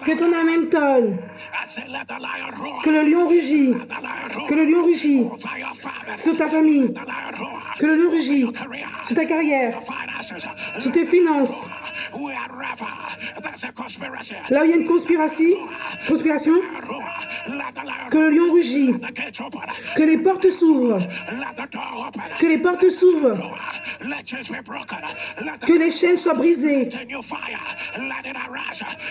Que ton amen tonne. Que le lion rugit. Que le lion rugit sur ta famille. Que le lion rugit sur ta carrière. Sur tes finances. Là où il y a une conspiration, que le lion rugit. Que les portes s'ouvrent. Que les portes s'ouvrent. Que les chaînes soient brisées.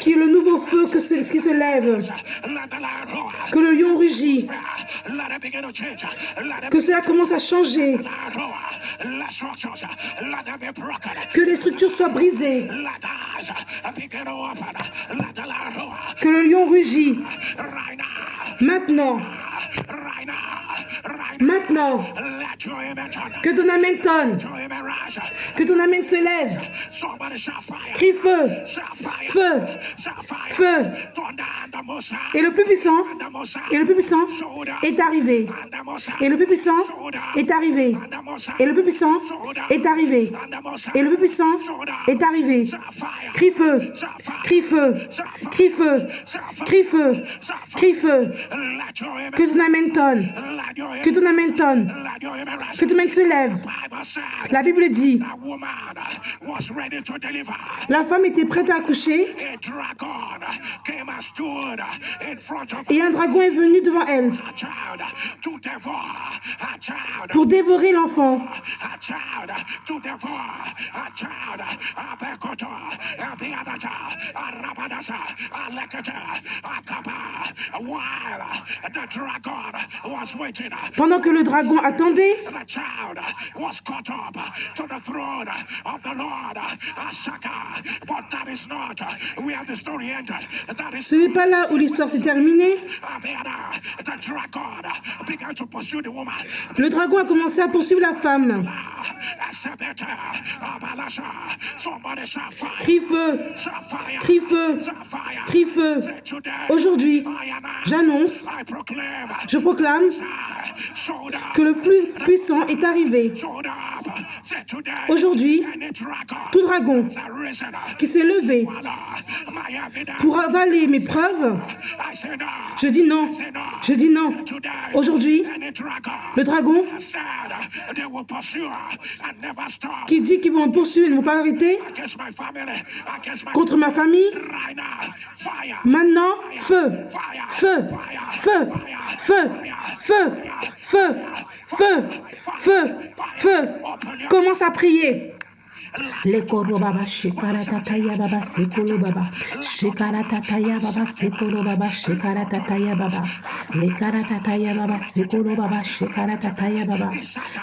Qu'il y ait le nouveau feu qui se lève. Que le lion rugit. Que cela commence à changer. Que les structures soient brisées. Que le lion rugit. Maintenant. Maintenant. Que ton amen tonne. Que ton amen se lève. Crie feu. Feu. Feu. Et le plus puissant. Et le plus puissant est arrivé. Et le plus puissant est arrivé. Et le plus puissant est arrivé. Et le plus puissant est arrivé. Crie feu. Crie feu. Crie feu. Crie feu. Crie feu. Que ton amen tonne. Que ton amen tonne. Que ton amen se lève. La Bible dit, la femme était prête à accoucher et un dragon est venu devant elle pour dévorer l'enfant. Pendant que le dragon attendait, ce n'est pas là où l'histoire s'est terminée. Le dragon a commencé à poursuivre la femme. Crie feu, crie feu, crie feu. Aujourd'hui, j'annonce, je proclame que le plus puissant est arrivé. Aujourd'hui, tout dragon qui s'est levé pour avaler mes preuves, je dis non, je dis non. Aujourd'hui, le dragon qui dit qu'ils vont me poursuivre et ne vont pas arrêter contre ma famille, maintenant, feu, feu, feu, feu, feu, feu, feu, feu, feu, commence à prier. Le koro baba shekara tataya baba sekolo baba shekara tataya baba sekolo baba shekara tataya baba le kara tataya baba sekolo baba shekara tataya baba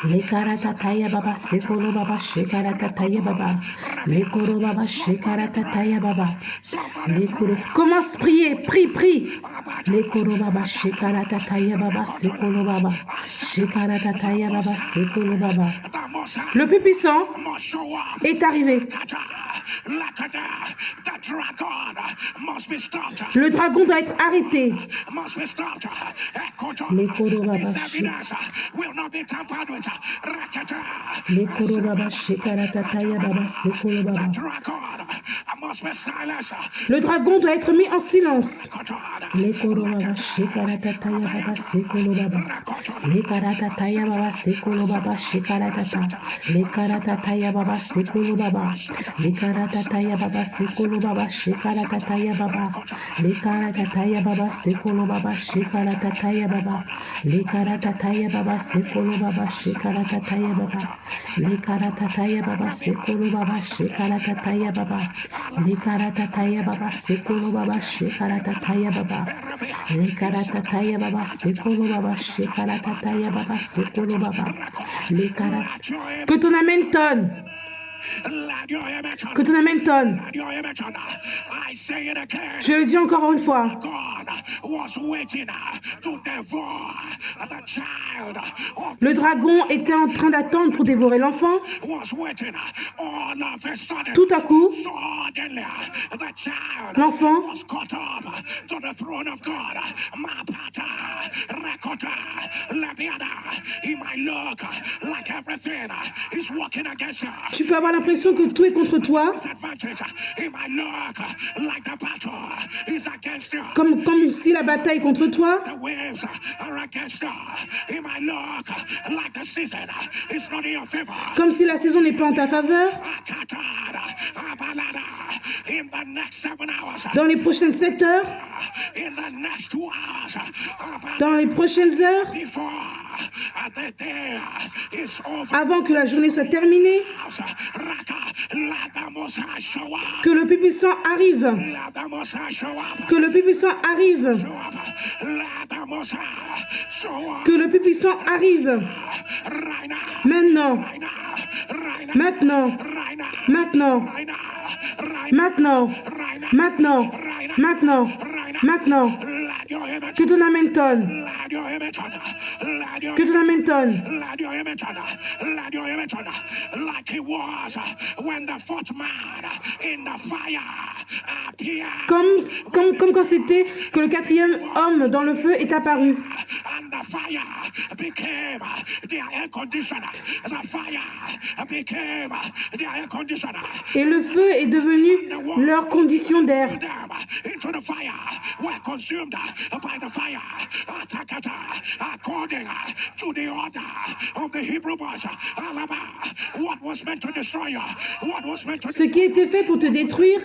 le kara tataya baba sekolo baba shekara tataya baba le koro baba shekara tataya baba le koro commence à prier, prie le koro baba shekara tataya baba sekolo baba shekara tataya baba sekolo baba. Le plus puissant est arrivé. Le dragon doit être arrêté. Les korobaba shekaratataya baba sekolo baba. Le dragon doit être mis en silence. Les korobaba shekaratataya baba sekolo baba. Les karatataya baba sekolo baba shekaratata. Les karatataya baba sekolo baba. Les karatataya baba sekolo baba shekaratataya baba. Les karatataya baba sekolo baba shekaratataya baba. Les karatataya baba sekolo baba shekaratataya baba. Les karatataya baba sekolo baba shekaratataya baba. Les karatataya baba sekolo baba shekaratataya baba. Les karatataya baba sekolo baba shekaratataya baba sekolo baba. Les karatataya. Que ton amen tonne. Que ton amen tonne. Je le dis encore une fois. Le dragon était en train d'attendre pour dévorer l'enfant. Tout à coup, l'enfant to the throne of God. Mapata, Rakota, Labiada. He might look like everything is working against you. Tu peux avoir l'impression que tout est contre toi. He might look like the battle is against you. Comme si la bataille est contre toi. The waves are against you. He might look like the season is not in your favor. Comme si la saison n'est pas en ta faveur. In the next 7 hours. Dans les prochaines 7 heures. In the next 2 hours. Dans les prochaines heures. Avant que la journée soit terminée. Que le plus puissant arrive. Que le plus puissant arrive. Que le plus puissant arrive. Maintenant. Maintenant. Maintenant. Maintenant. Maintenant. Maintenant. Maintenant. Que ton amen tonne. Que ton amen tonne. Comme quand c'était que le quatrième homme dans le feu est apparu. Et le feu est devenu leur condition d'air. Ce qui était fait pour te détruire,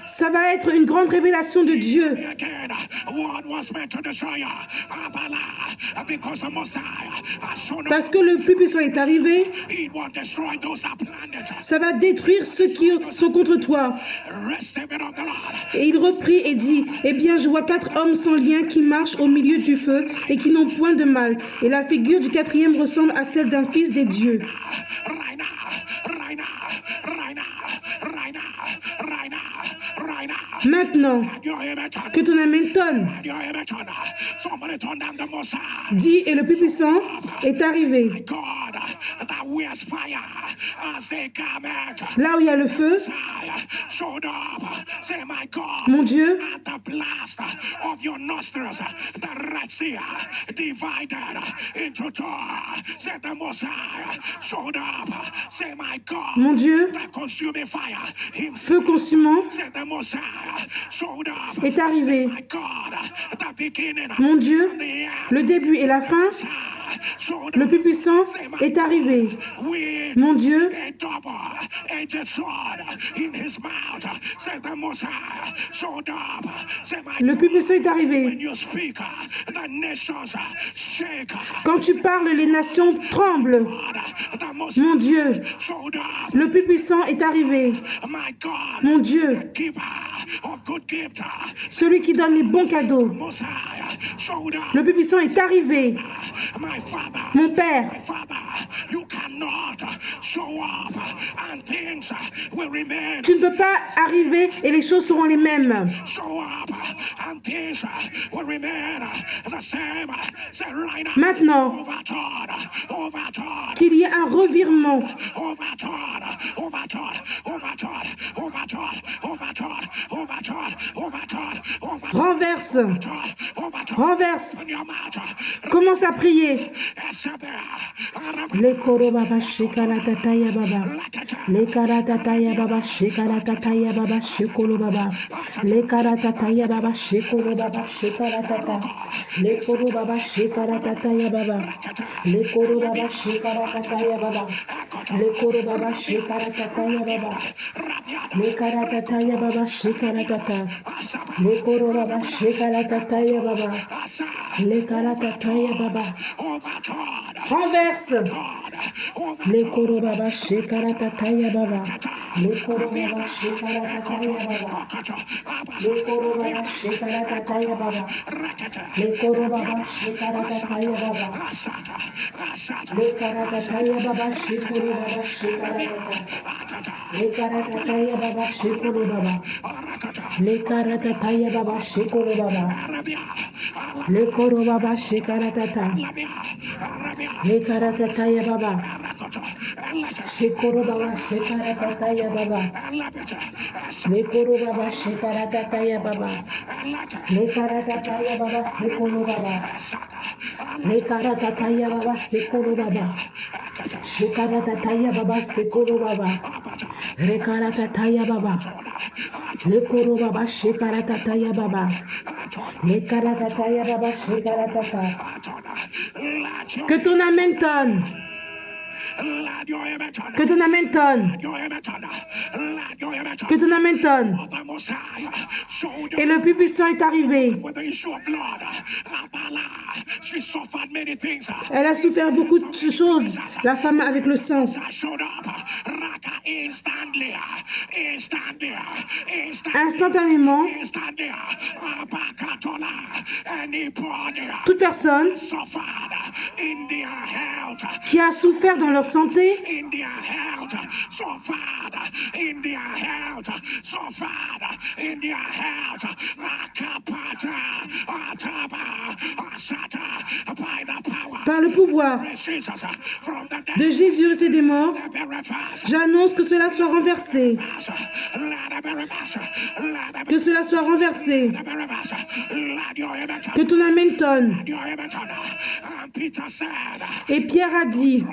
ça va être une grande révélation de Dieu. Parce que le plus puissant est arrivé, ça va détruire ceux qui sont contre toi. Et il reprit et dit, eh bien je vois 4 hommes sans lien qui marchent au milieu du feu et qui n'ont point de mal. Et la figure du quatrième ressemble à celle d'un fils des dieux. Maintenant, que ton amen tonne. Dis, et le plus puissant est arrivé. Là où il y a le feu, mon Dieu, mon Dieu, feu consumant est arrivé. Mon Dieu, le début et la fin, le plus puissant est arrivé. Mon Dieu, le plus puissant est arrivé. Quand tu parles, les nations tremblent. Mon Dieu, le plus puissant est arrivé. Mon Dieu, celui qui donne les bons cadeaux. Le plus puissant est arrivé. Mon Père, tu ne peux pas arriver et les choses seront les mêmes. Maintenant, qu'il y ait un revirement. Renverse. Renverse. Commence à prier. Les korobaba shekala tataya baba. Les karatataya baba shekala tataya baba shekolo baba. Les karatataya baba shekolo baba shekala tata. Les korobaba shekala tataya baba. Les korobaba shekala tataya baba. Les korobaba shekala tataya baba. Les karatataya baba shekala tata. Les korobaba shekala tataya baba. Les karatataya baba. Renverse. Les korobaba shekaratataya baba. Les korobaba shekaratataya baba. Les korobaba shekaratataya baba. Les korobaba shekaratataya baba. Les karatataya baba shekorobaba shekaratata. Les karatataya baba shekorobaba. Les karatataya baba shekorobaba. Les korobaba shekaratata. Les karatataya baba. Shekoro baba shekaratata ya baba. Lekoro baba shekaratata ya baba. Lekaratata ya baba sekoro baba. Lekaratata ya baba sekoro baba. Shekaratata ya baba sekoro baba. Lekaratata ya baba. Lekoro baba shekaratata ya baba. Lekaratata ya baba shekaratata. Que ton amen tonne. Que ton amen tonne. Que ton amen tonne. Et le plus puissant est arrivé. Elle a souffert beaucoup de choses, la femme avec le sang. Instantanément, toute personne qui a souffert dans leur santé, par le pouvoir de Jésus et des morts, j'annonce que cela soit renversé. Que cela soit renversé. Que ton amen tonne. Et Pierre a dit,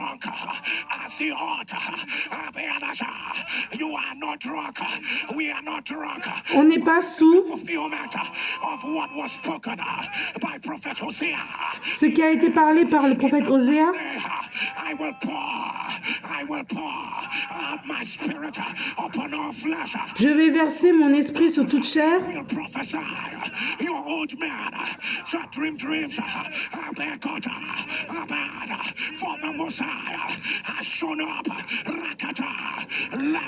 on n'est pas sous ce qui a été parlé par le prophète Osée. Je vais verser mon esprit sur toute chair.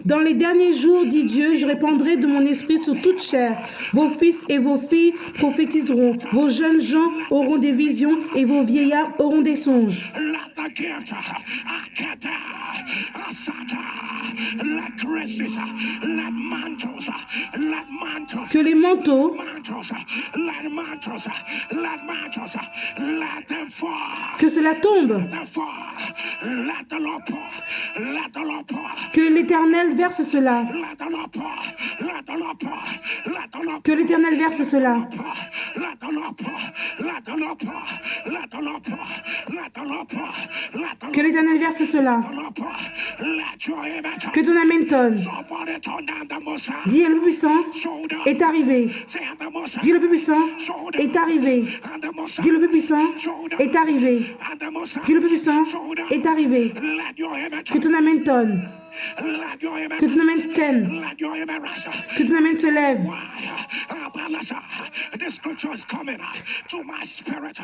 Dans les derniers jours, dit Dieu, je répandrai de mon esprit sur toute chair. Vos fils et vos filles prophétiseront. Vos jeunes gens auront des visions et vos vieillards auront des songes. Que les manteaux, que cela tombe. Que l'Éternel verse cela. Que l'Éternel verse cela. Que l'Éternel verse cela. Que ton amen tonne. Dis le puissant est arrivé. Dis le puissant est arrivé. Dis le puissant est arrivé. Dis le puissant est arrivé. Que ton amen tonne. Que ton amen tienne. Que ton amen se lève.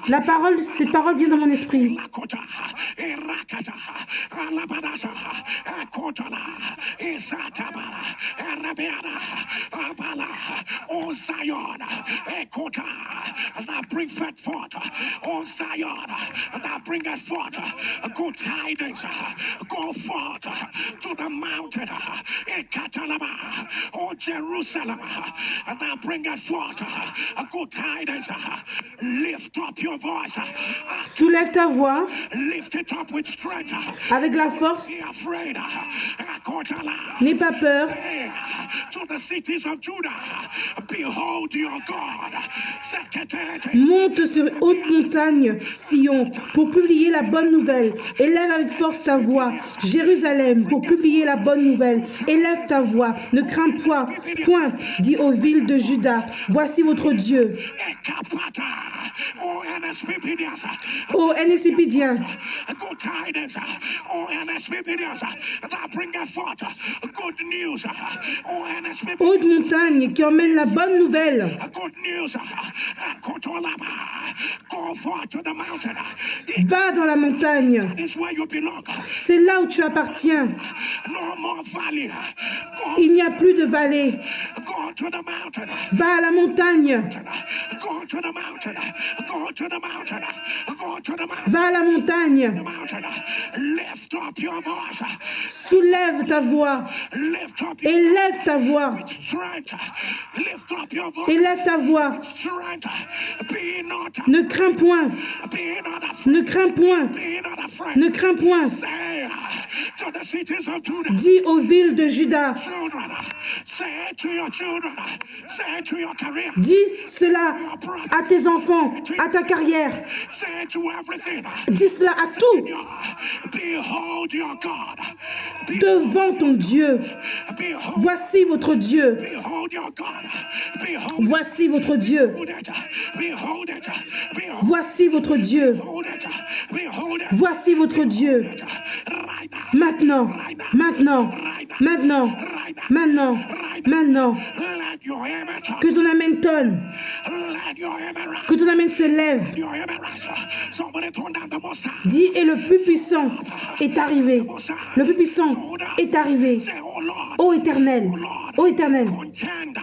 La parole, cette parole vient dans mon esprit. The mountain, oh Jerusalem, thou bringeth forth good tidings. Lift up your voice. Soulève ta voix. Lift it up with strength. Avec la force. Be afraid. N'aie pas peur. To the cities of Judah, behold your God. Monte sur haute montagne, Sion, pour publier la bonne nouvelle. Élève avec force ta voix, Jérusalem, pour publier la bonne nouvelle. Élève ta voix, ne crains point, dis aux villes de Juda, voici votre Dieu. Ô NSPidiens, haute montagne qui emmène la bonne nouvelle. Va dans la montagne. C'est là où tu appartiens. Il n'y a plus de vallée. Va à la montagne. Va à la montagne. Soulève ta voix. Élève ta voix. Élève ta voix. Ne crains point. Ne crains point. Ne crains point. to the cities of Judah. Dis aux villes de Juda. Children, say it to your children. Say it to your career. Dis cela à tes enfants, à ta carrière. Say it to everything. Dis cela à tout. Behold your God. Devant ton Dieu. Behold, Voici votre Dieu. behold your God. Behold Voici votre Dieu. it. Behold it. Behold Voici votre Dieu. it. Behold it. Voici votre Dieu. Right now. Maintenant, maintenant, maintenant, maintenant, maintenant. Let your image. Que ton amen tonne. Let your image. Que ton amen se lève. Your image. Somebody turn down the most. Dis, et le plus puissant est arrivé. Le plus puissant est arrivé. Say, oh Lord. Ô Éternel, ô Éternel, Contender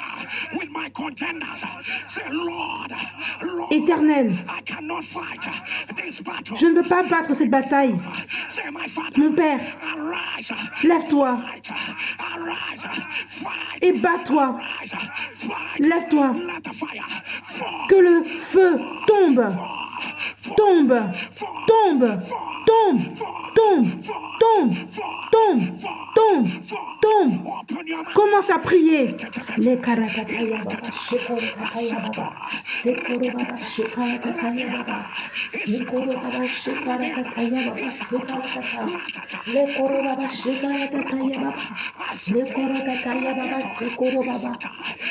with my contenders. Say, Lord, Lord, Éternel, I cannot fight this battle. je ne peux pas battre cette bataille. Say, my Father, Mon Père, arise, lève-toi fight, arise, fight, et bats-toi. arise, fight. Lève-toi. Let the fire fall, Que le feu tombe, tombe, tombe, tombe, tombe, tombe, tombe, tombe, tombe. open your mouth. Commence à prier. Les karatataya baba, shekarataya baba, sekoro baba, shekarataya baba, sekoro baba, shekarataya baba, sekarataya. Les koro baba, shekarataya baba, les karatataya baba, sekoro baba,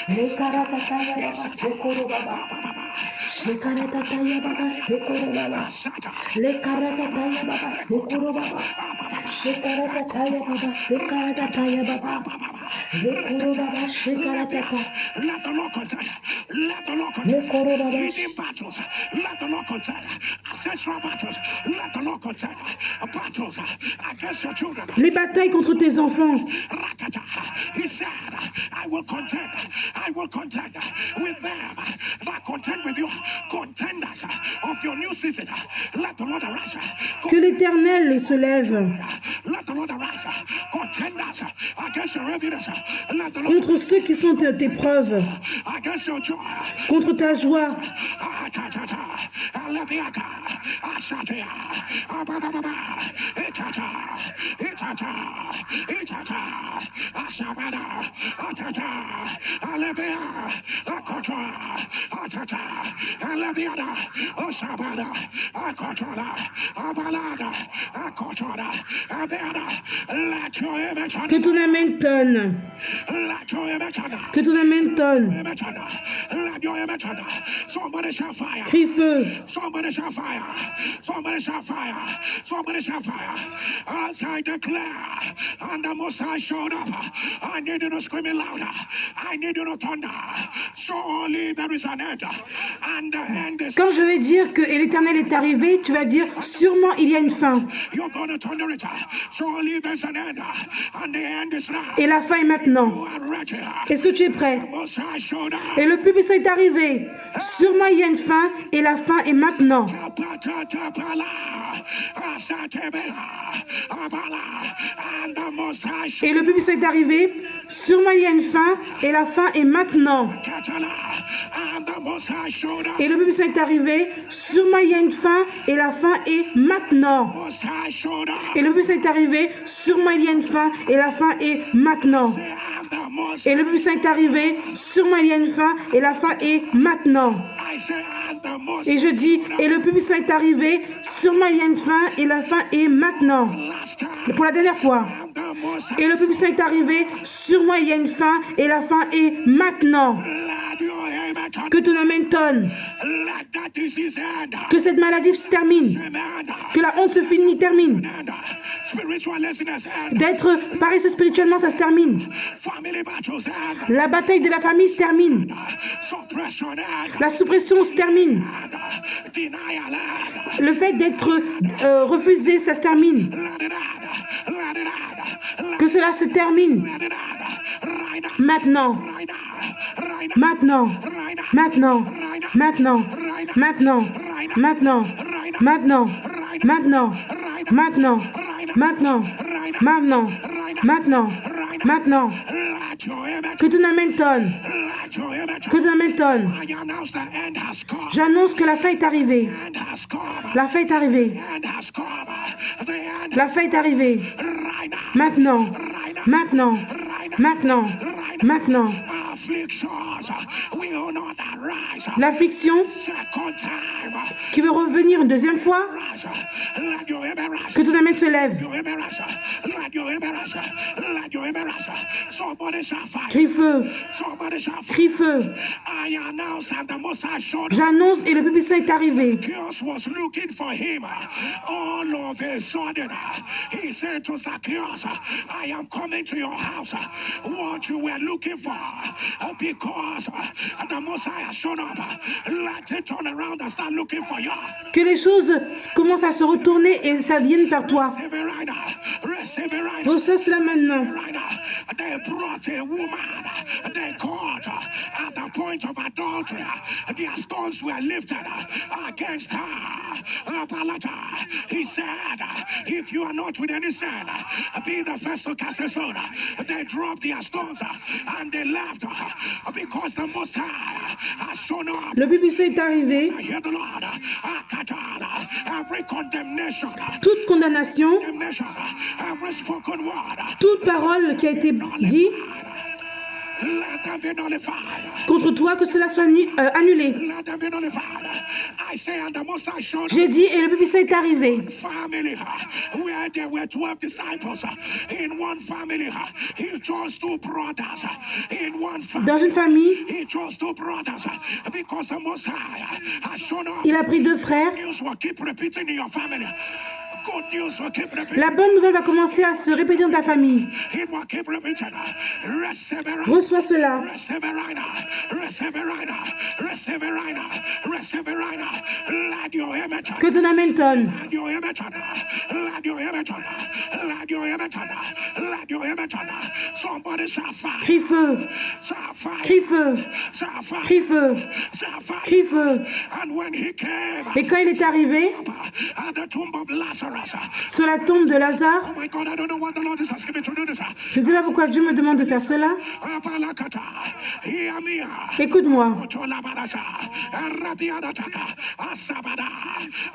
les karatataya baba, sekoro baba. Shekarataya baba, sekoro baba, les karatataya baba, sekoro baba, shekarataya baba, sekarataya baba. Let the Lord contend. Let the Lord contend. Hidden battles. Let the Lord contend. Ancestral battles. Let the Lord contend. Battles against your children. Les batailles contre tes enfants. Rakata. He said, I will contend. I will contend with them that contend with you. Contenders of your new season. Let the Lord arise. Que l'Éternel se lève Let the Lord arise. Contenders against your evidence. Let the Lord contre ceux qui sont tes preuves, against your joy. contre ta joie. Que ton amen tonne. Que ton amen tonne. Somebody shall fire. Crie feu. Somebody shall fire. Somebody shall fire. Somebody shall fire. As I declare, and the Most High showed up. I need you to scream it louder. I need you to thunder. Surely there is an end. And the end is. Quand je vais dire que et l'Éternel est arrivé, tu vas dire sûrement il y a une fin. You're going to thunder it. Surely there's an end. And the end is now. Et la fin est maintenant. You are ready. Est-ce que tu es prêt? The Most High showed up. Et le plus puissant est arrivé. Sûrement il y a une fin et la fin est maintenant. And the Most High Et le plus puissant est arrivé. Sûrement il y a une fin et la fin est maintenant. and the Most High showed up. Et le plus puissant est arrivé. Sûrement il y a une fin et la fin est maintenant. Most High showed up. Et le plus puissant est arrivé. Sûrement il y a une fin et la fin est maintenant. And the Most Et le plus puissant est arrivé. Sûrement il y a une fin et la fin est maintenant. I say and the Most Et je dis, et le plus puissant est arrivé. Sûrement il y a une fin et la fin est maintenant. last time. Et pour la dernière fois. And the Most High Et le plus puissant est arrivé. Sûrement il y a une fin et la fin est maintenant. let your amen turn. Que ton amen tonne. Let that disease end. Que cette maladie se termine. Amen. Que la honte se finit, termine. And spiritual laziness end. D'être paresseux spirituellement, ça se termine. Family battles end. La bataille de la famille se termine. Suppression end. La suppression se termine. Denial end. Le fait d'être refusé, ça se termine. Let it end. Let it end. Que cela se termine. Let it end. Right now. Maintenant. Right now. Right now. Maintenant. Right now. Maintenant. Maintenant. Maintenant. Maintenant. Maintenant. Maintenant. Maintenant. Maintenant. Maintenant. Maintenant. Maintenant. Let your image, Que ton amen tonne. let your image. Que ton amen tonne. I announce the end has come. J'annonce que la fin est arrivée. End has come. La fin est arrivée. End has come. The end La fin est arrivée. right now. Maintenant. Right now. Maintenant. Right now. Maintenant. Right now. Maintenant. Afflictions will not arise. L'affliction Second time. qui veut revenir une deuxième fois, Rise. Let your image rise. que ton amen se lève. Your image rise. Let your image rise. Let your image rise. Somebody shall fight. Crie feu. Somebody shall fight. Crie feu. I announce and the Most High showed up. J'annonce et le plus puissant est arrivé. Zacchaeus was looking for him. All of a sudden, he said to Zacchaeus, I am coming to your house. What you were looking for, because the Messiah showed up. Let it turn around and start looking for you. Que les choses commencent à se retourner et ça vienne vers toi. Receive it right now. Receive it right now. Reçois cela maintenant. Right now. They brought a woman. They caught at the point of adultery. Their stones were lifted against her. He said, if you are not with any sin, be the first to cast a stone. They dropped their stones and they left because the Most High has shown up. Le plus puissant est arrivé. I hear the Lord. Every condemnation, Toute condamnation, every spoken word, toute parole qui a été dite let them be nullified. contre toi, que cela soit annulé. Let them be nullified. I say, and the Most High showed J'ai dit et le plus puissant est arrivé. family where there were 12 disciples. In one family, he chose 2 brothers. In one family, Dans une famille, he chose 2 brothers because the Most High has shown up. il a pris 2 frères. News will keep repeating in your family. Good news will keep repeating. La bonne nouvelle va commencer à se répéter dans ta famille. It will keep repeating. Receive it right. Reçois cela. Receive it right now. Receive it right now. Receive it right now. Receive it right now. Let your image. Que ton amen tonne. Let your image. Let your image. Let your image. Let your image. Somebody shall fight. Crie feu. Shall fight. Crie feu. Shall fight. Crie feu. Shall fight. Crie feu. And when he came Et quand il est arrivé at the tomb of Lazarus. sur la tombe de Lazare, Oh my God, I don't know what the Lord is asking me to do this. je ne sais pas pourquoi Dieu me demande de faire cela. Hear me. Écoute-moi.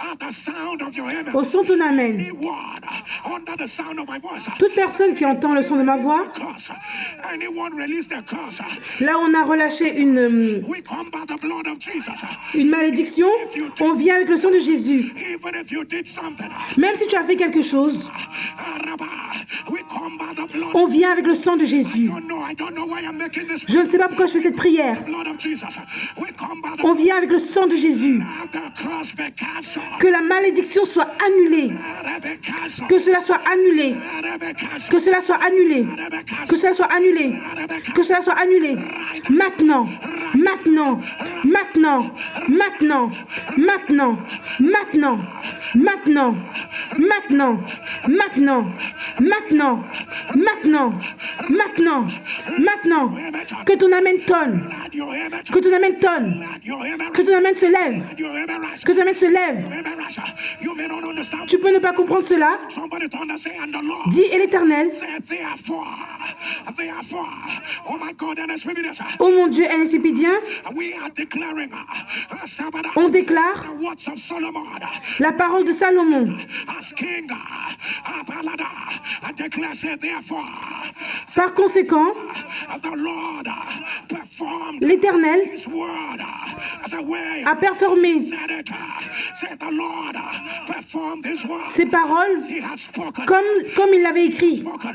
At the sound of your amen. Au son de ton amen. Anyone under the sound of my voice. Toute personne qui entend le son de ma voix, Curse. Anyone release their curse. là on a relâché We come by the blood of Jesus. une malédiction, on vient avec le sang de Jésus. Even if you did something. Même si tu as fait quelque chose, We come by the blood. on vient avec le sang de Jésus. I don't know why I'm making this. Je ne sais pas pourquoi je fais cette prière. Blood of Jesus. We come by the On vient avec le sang de Jésus. Let the curse be cancelled. Que la malédiction soit annulée. Let it be cancelled. Que cela soit annulé. Let it be cancelled. Que cela soit annulé. Let it be cancelled. Que cela soit annulé. Que cela soit annulé. Maintenant. Maintenant. Maintenant. Maintenant. Maintenant. Maintenant. Maintenant. Maintenant. Maintenant. Maintenant. Maintenant. Maintenant. Maintenant. Que ton amen tonne. Let your image. Que ton amen tonne. Let your image. Que ton amen se lève. Let your image rise. Que ton amen se lève. You may not understand. Tu peux ne pas comprendre cela. Somebody to understand the Lord. Dis, et l'Éternel, Say therefore. Oh my God, and ô mon Dieu insipidien, we are declaring. on déclare The words of Solomon. la parole de Salomon. As king. I declare, say therefore. Par conséquent, The Lord performed l'Éternel his word. The way a performé said it. Say the Lord performed his word. ses paroles He has spoken. comme il l'avait écrit. Spoken.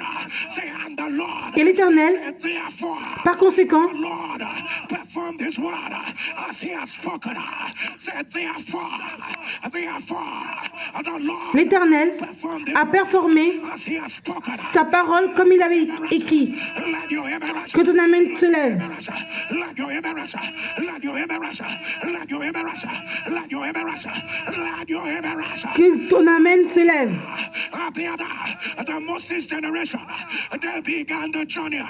Say, and the Lord. Et l'Éternel, Therefore. par conséquent, The Lord performed his word as he has spoken. Said therefore, the Lord l'Éternel performed a performé as he has spoken. sa parole comme il l'avait écrit. Let your image. Que ton amen se lève. Let your image. Let your image. Let your image. Let your image. Let your image. Que ton amen se lève. The Moses generation, they began the journey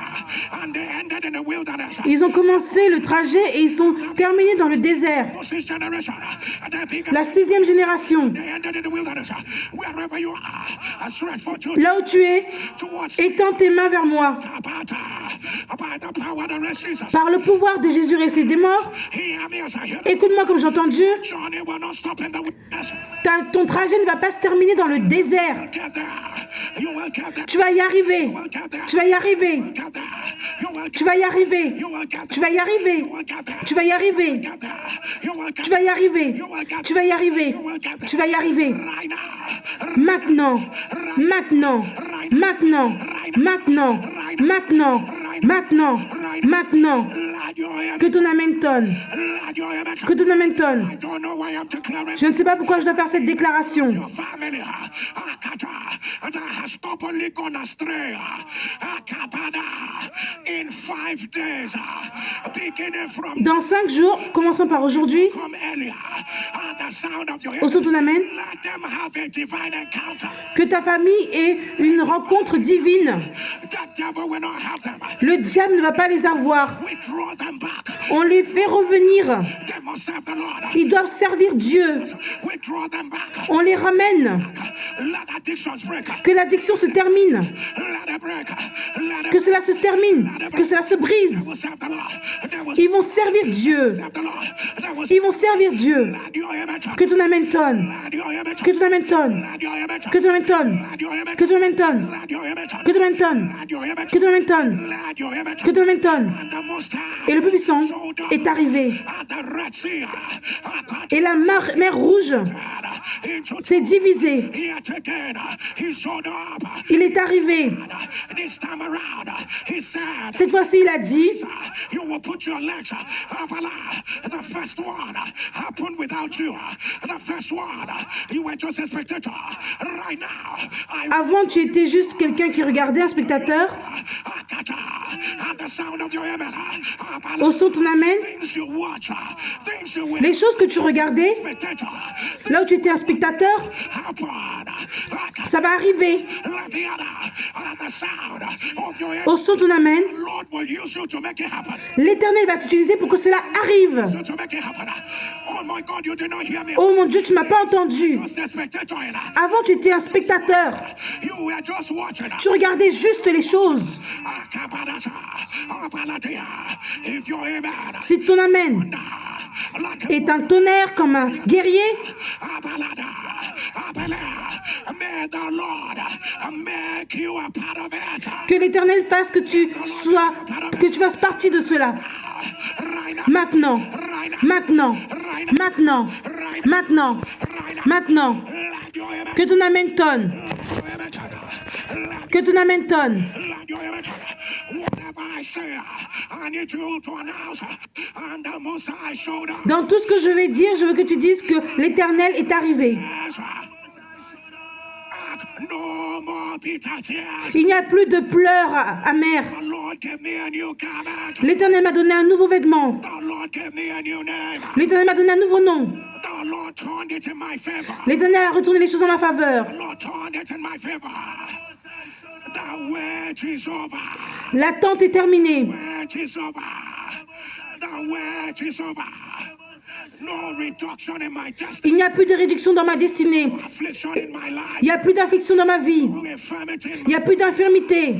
and they ended in the wilderness. Ils ont commencé le trajet et ils sont terminés dans le désert. Moses generation, they began, La 6e génération, they ended in the wilderness. Wherever you are, I stretch for you là où tu es, towards étends tes mains vers moi. by the power of the rest Jesus. Par le pouvoir de Jésus ressuscité des morts, Hear me as I hear. écoute-moi comme j'entends Dieu. Journey will not stop in the wilderness. Ton trajet ne va pas se terminer dans le désert. Get there. You will get there. Tu vas y arriver. Get there. Tu vas y arriver. Get there. You will Tu vas y arriver. You will get Tu vas y arriver. get there. Tu vas y arriver. Get there. You will get Tu vas y arriver. Tu vas y arriver. Tu vas y arriver. right now. Maintenant. Maintenant. Maintenant. Maintenant. Maintenant. Maintenant. Maintenant. Lad your amen. Que ton amen tonne. Lad your amen. Que ton amen tonne. I don't know why I'm declaring. Je ne sais pas pourquoi je dois faire cette déclaration. Your family, Akata, that has stubbornly gone astray, Akapada, in 5 days, beginning from Dans 5 jours, commençons par aujourd'hui, come earlier, the sound of your au son ton amen, let them have a divine encounter. que ta famille ait une rencontre divine. The devil will not have them. Le diable ne va pas les avoir. We draw them back. On les fait revenir. They must serve the Lord. Ils doivent servir Dieu. We draw them back. On les ramène. Let addictions break. Que l'addiction se termine. Let it break. Let it Que cela se termine. Que cela se brise. will serve the Lord. They will Ils vont servir Dieu. serve the Lord. They will Ils vont servir Dieu. serve your amen. Que ton amen tonne. Your amen. Que ton amen tonne. Your amen. Que ton amen tonne. Your amen. Que ton amen tonne. Your amen. Que ton amen tonne. Your amen. Que ton amen tonne. Your amen. Que ton amen tonne. The Most High Et le plus puissant est arrivé. at the Red Sea. Et la mer rouge s'est divisée. Yet again, he showed up. Il est arrivé. This time around, he said, Cette fois-ci, il a dit, you will put your legs up. The first one happened without you. The first one, you were just a spectator. Right now, I avant, tu étais juste quelqu'un qui regardait, un spectateur. at the sound of your amen. Au son de ton amen, Things you watch, things you will les choses que tu regardais, spectator. là où tu étais un spectateur, Happen. ça va arriver. Like the other, at the sound of your amen. Au son de ton amen, Lord will use you to make it happen. l'Éternel va t'utiliser pour que cela arrive. To make it happen. Oh my God, you did not hear me. Oh mon Dieu, tu m'as pas entendu. Just a spectator. Avant, tu étais un spectateur. You were just watching. Tu regardais juste les choses. If your amen Si ton amen like est un tonnerre comme un guerrier, may the Lord make you a part of it. que l'Éternel fasse que tu fasses partie de cela. Maintenant, maintenant, maintenant, maintenant, maintenant, que ton amen tonne, que ton amen tonne. Whatever I say, I need you to announce, and the Most High showed up. Dans tout ce que je vais dire, je veux que tu dises que l'Éternel est arrivé. No more bitter tears. Il n'y a plus de pleurs amers. The Lord gave me a new garment. L'Éternel m'a donné un nouveau vêtement. The Lord gave me a new name. L'Éternel m'a donné un nouveau nom. The Lord turned it in my favor. L'Éternel a retourné les choses en ma faveur. The Lord turned it in my favor. The wait is over. L'attente est terminée. Wait is over. The wait is over. No reduction in my destiny. Il n'y a plus de réduction dans ma destinée. Affliction in my life. Il n'y a plus d'affliction dans ma vie. No infirmity in Il n'y a plus d'infirmité.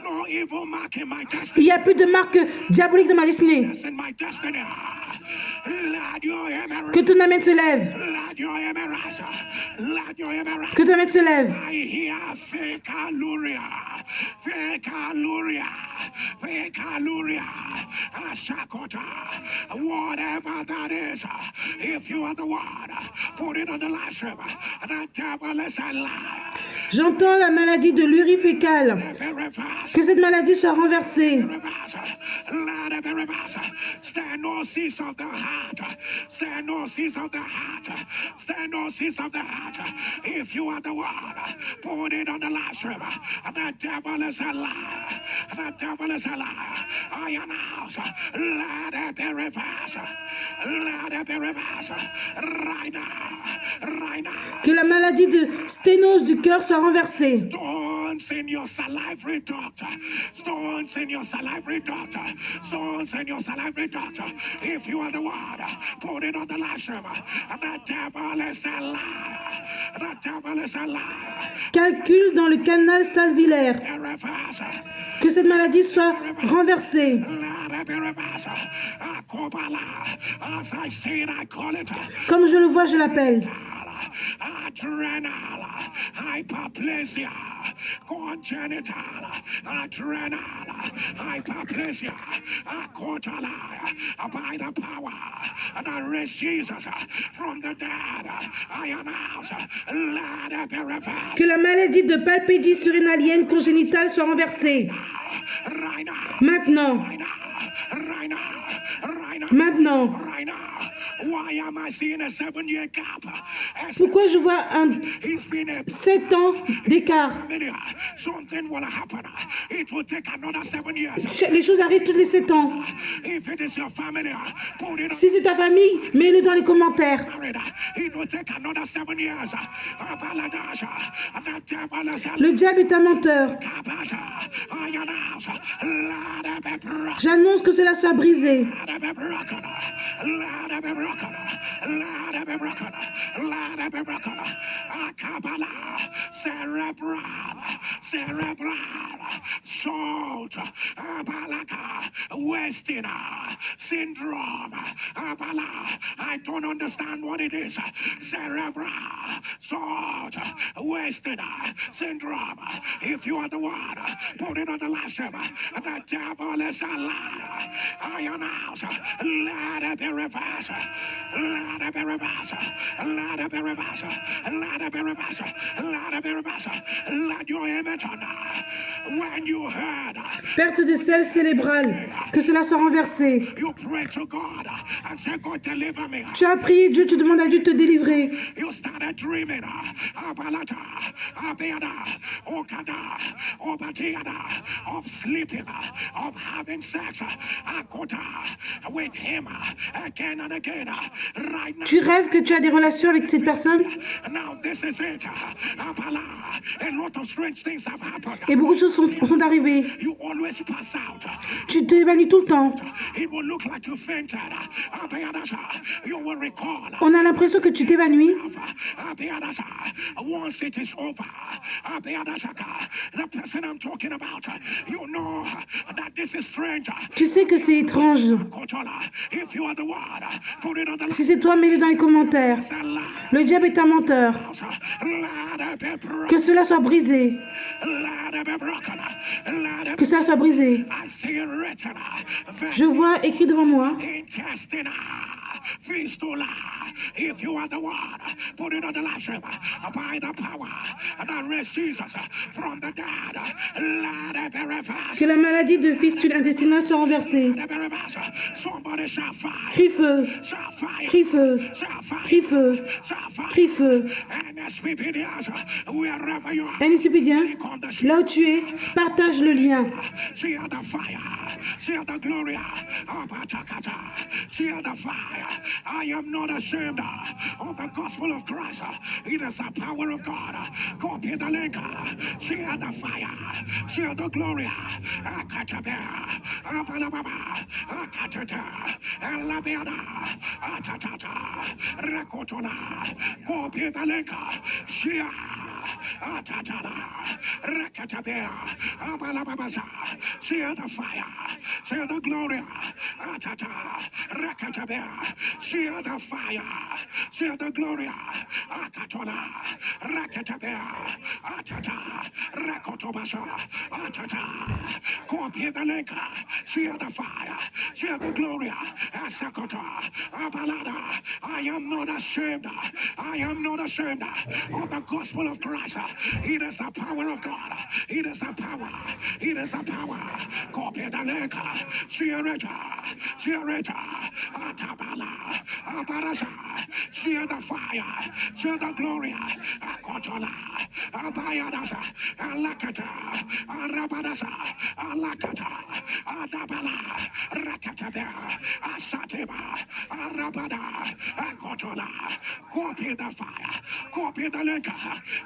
no evil mark in my Il destiny. n'y a plus de marque diabolique dans ma destinée. In my destiny. Lord, your amen. Que ton amen se lève. Lord, your amen rise. Lord, your amen rise. Que ton amen se lève. I hear fake hallelujah. Fake hallelujah. Fake hallelujah. Ashakota. Whatever that is. If you are the one, put it on the live stream. The devil is a lie. J'entends la maladie de l'urine fécale. Reverse. Que cette maladie soit renversée. Reverse. Let it be reversed. Stand no seas of the heart. Stand no seas of the heart. Stand no seas of the heart. If you are the one, put it on the live stream. The devil is a lie. The devil is a lie. I announce. Let it be reversed. Let it be reversed. Right now. Right now. Que la maladie de sténose du cœur soit renversée. Stones in your salivary duct. Stones in your salivary duct. Stones in your salivary duct. If you are the one, put it on the live stream. The devil is a liar. The devil is a liar. Calcul dans le canal salvilaire. Reverse. Que cette maladie soit renversée. Let it be reversed. As I say it, I call it. Comme je le vois, je l'appelle. Adrenal hyperplasia, congenital adrenal hyperplasia, by the power that raised Jesus from the dead, I announce, let it be reversed. Que la maladie de palpédie surrénalienne congénitale soit renversée. Right now. Maintenant. Right now. Right now. Right now. Maintenant. Right now. Why am I seeing a 7-year gap? Pourquoi je vois un 7 ans d'écart? Something will happen. It will take another 7 years. Les choses arrivent tous les 7 ans. If it is your family, put it Si c'est ta famille, mets-le dans les commentaires. It will take another 7 years. Le diable est un menteur. J'annonce que cela soit brisé. Cerebral, salt, wasting syndrome. I don't understand what it is. Cerebral, salt, wasted syndrome. If you are the one, put it on the last stream. The devil is a liar. I announce, let it be reversed. Let it be reversed. Let it be reversed. Let it be reversed. Let it be reversed. Let your image on. When you heard, perte de sel cérébrale, que cela soit renversé. You pray to God and say, God, deliver me. Tu as prié Dieu, tu demandes à Dieu de te délivrer. You started dreaming of sleeping, of having sex with him again and again. Right now. Tu rêves que tu as des relations avec cette personne? Now this is it. A lot of strange things have happened. Et beaucoup de choses sont arrivées. You always pass out. Tu t'évanouis tout le temps. It will look like you fainted. You will recall. On a l'impression que tu t'évanouis. Once it is over, the person I'm talking about, you know that this is strange. Tu sais que c'est étrange. If you are the one, put it on the Si c'est toi, mets-le dans les commentaires. Le diable est un menteur. Que cela soit brisé. Que cela soit brisé. Je vois écrit devant moi. Fistula. If you are the one, put it on the last stream. By the power that raised Jesus from the dead, let it be reversed. Que la maladie de fistule intestinale soit renversée. Somebody shall fire. Crie feu. Crie feu. Crie feu. Crie feu. NSPDien, là où tu es, partage le lien. Share the fire. Share the glory. Share the fire. I am not ashamed of the gospel of Christ. It is the power of God. Copy the link. Share the fire. Share the glory. Copy the link. Share. Share the fire. Share the glory. Share the fire. Share the glory. Akatola. Rakatabea. Atata. Rakotobasha. Atata. Copy the link. Share the fire. Share the glory. Asakota. Abalada. I am not ashamed. I am not ashamed of the gospel of Christ. It is the power of God. It is the power. It is the power. Copy the link. Share it. Share it. Atabala. Abarasa. Share the fire. Share the glory. Akotola. Abayadasa. Alakata. Arabadasa. Alakata. Adabala, Rakatabea, Asateba, Arabada, Akotola, copy the fire, copy the liquor,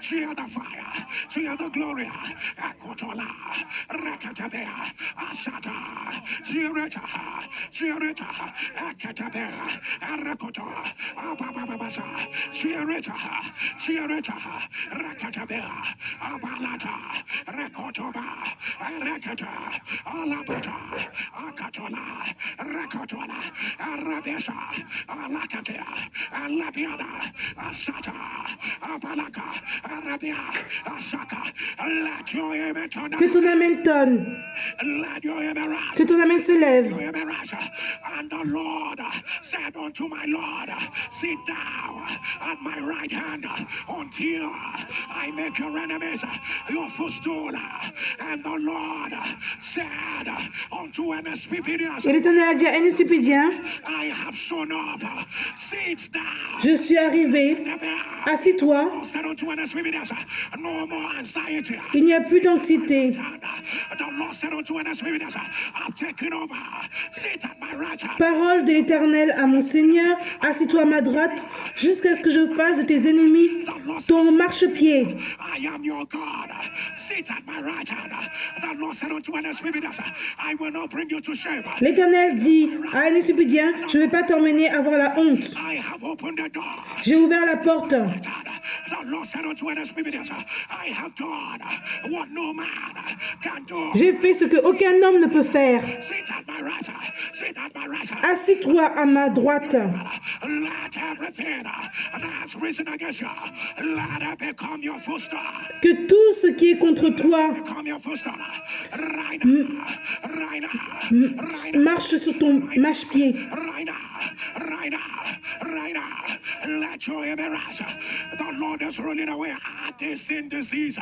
share the fire, share the glory, Akotola, Rakatabea, Asata, Shireta, Akatabea, Arakoto, Abababasa, Shireta, Rakatabea, Abalata, Rakotoba, Rakata, Alabata, Akatola, Rakotola, Arabesa, Alakatea, Alabiana, Asata, Abalaka, Arabia, Asaka, let your amen Que ton amen tonne. let your amen rise. Que ton amen se lève. And the Lord said unto my Lord, sit down at my right hand until I make your enemies your footstool. And the Lord said unto Enesippidias, Et l'Éternel a dit à Enesipidien, I have shown up, sit down. je suis arrivé, assis-toi, Said unto Enesippidias, no more anxiety. il n'y a plus d'anxiété. The Lord said unto Enesippidias, I've taken over, sit at my right hand. Parole de l'Éternel à mon Seigneur, assis-toi à ma droite, jusqu'à ce que je fasse de tes ennemis ton marchepied. I am your God. Sit at my right hand. The Lord said unto Enesippidias, I will not bring you to shame. L'Éternel dit à Enesipidien, je ne vais pas t'emmener avoir la honte. I have opened the door. J'ai ouvert la porte. The Lord said unto Enesippidias, I have done what no man can do. J'ai fait ce qu'aucun homme ne peut faire. Sit at my right hand. Sit at my right hand. Assis-toi à ma droite. Let everything that's risen against you, let it become your footstool. Que tout ce qui est contre toi Become your footstool. Right now. Right now. Right now. marche sur ton marchepied. Right now, right now, right now, let your amen rise. The Lord is rolling away this sin disease.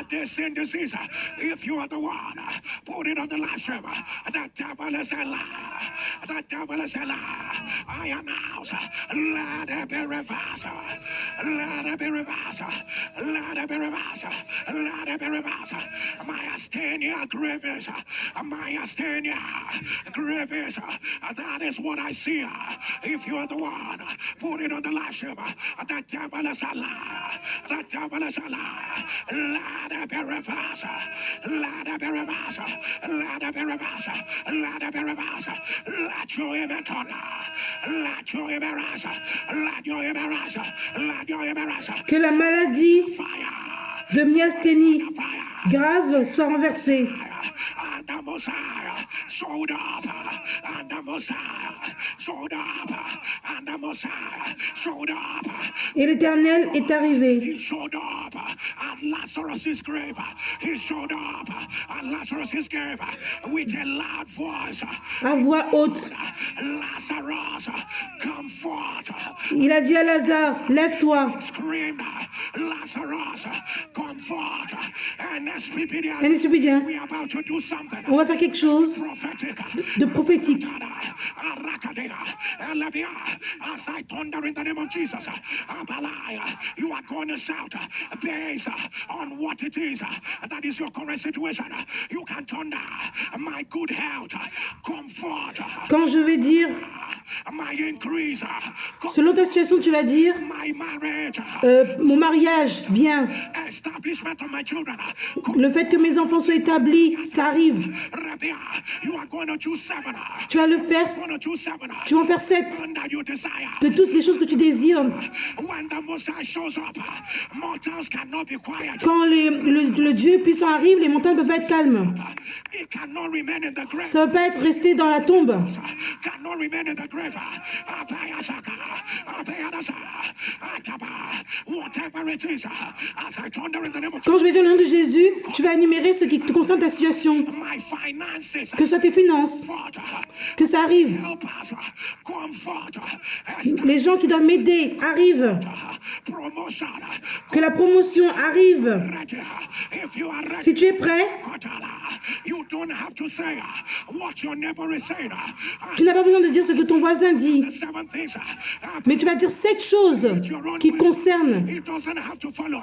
This sin disease. If you are the one, put it on the live stream. The devil is a lie. The devil is a lie. I announce, let it be reversed. Let it be reversed. Let it be reversed. Let it be reversed. My asthenia grievous. My asthenia grievous. That is what I see. If you are the one, put it on the live stream. The devil is a lie. The devil is a lie. Let it be reversed. Let it be reversed. Let it be reversed. Let it be reversed. Let your amen turn. Let your amen rise. Let your amen rise. Let your amen rise. Que la maladie Fire. de myasthénie Fire. grave soit renversée. And the Messiah showed up. And the Messiah showed up. And the Messiah showed up. Et l'Éternel est arrivé. He showed up at Lazarus' grave. He showed up at Lazarus' grave with a loud voice. À voix haute, Lazarus, come forth. il a dit à Lazare, lève-toi. Screamed, Lazarus, come forth. And Enesipidien, we are about to do something on va faire quelque chose prophetic. de prophétique. As I thunder in the name of Jesus, you are going to shout based on what it is that is your current situation. You can thunder my good health, comfort, Quand je vais dire, my increase, selon ta situation, tu vas dire, my marriage, mon mariage, bien. establishment of my children. Le fait que mes enfants soient établis, ça arrive. You are going to choose 7. Tu vas le faire, Going to choose 7. tu vas en faire 7 That you desire. de toutes les choses que tu désires. When the Messiah shows up, mortals cannot be quiet. Quand le Dieu puissant arrive, les montagnes ne peuvent pas être calmes. It cannot remain in the grave. Ça ne peut pas être resté dans la tombe. Cannot remain in the grave. Whatever it is, as I thunder in the name of Quand je vais dire le nom de Jésus, tu vas énumérer ce qui te concerne ta situation. my finances, Que ce soit tes finances, que ça arrive. help us, comfort, Les gens qui doivent m'aider arrivent. promotion. Que la promotion arrive. If you are ready, Si tu es prêt, you don't have to say what your neighbor is saying. Tu n'as pas besoin de dire ce que ton voisin dit. The 7 things. Mais tu vas dire 7 choses qui concernent. It doesn't have to follow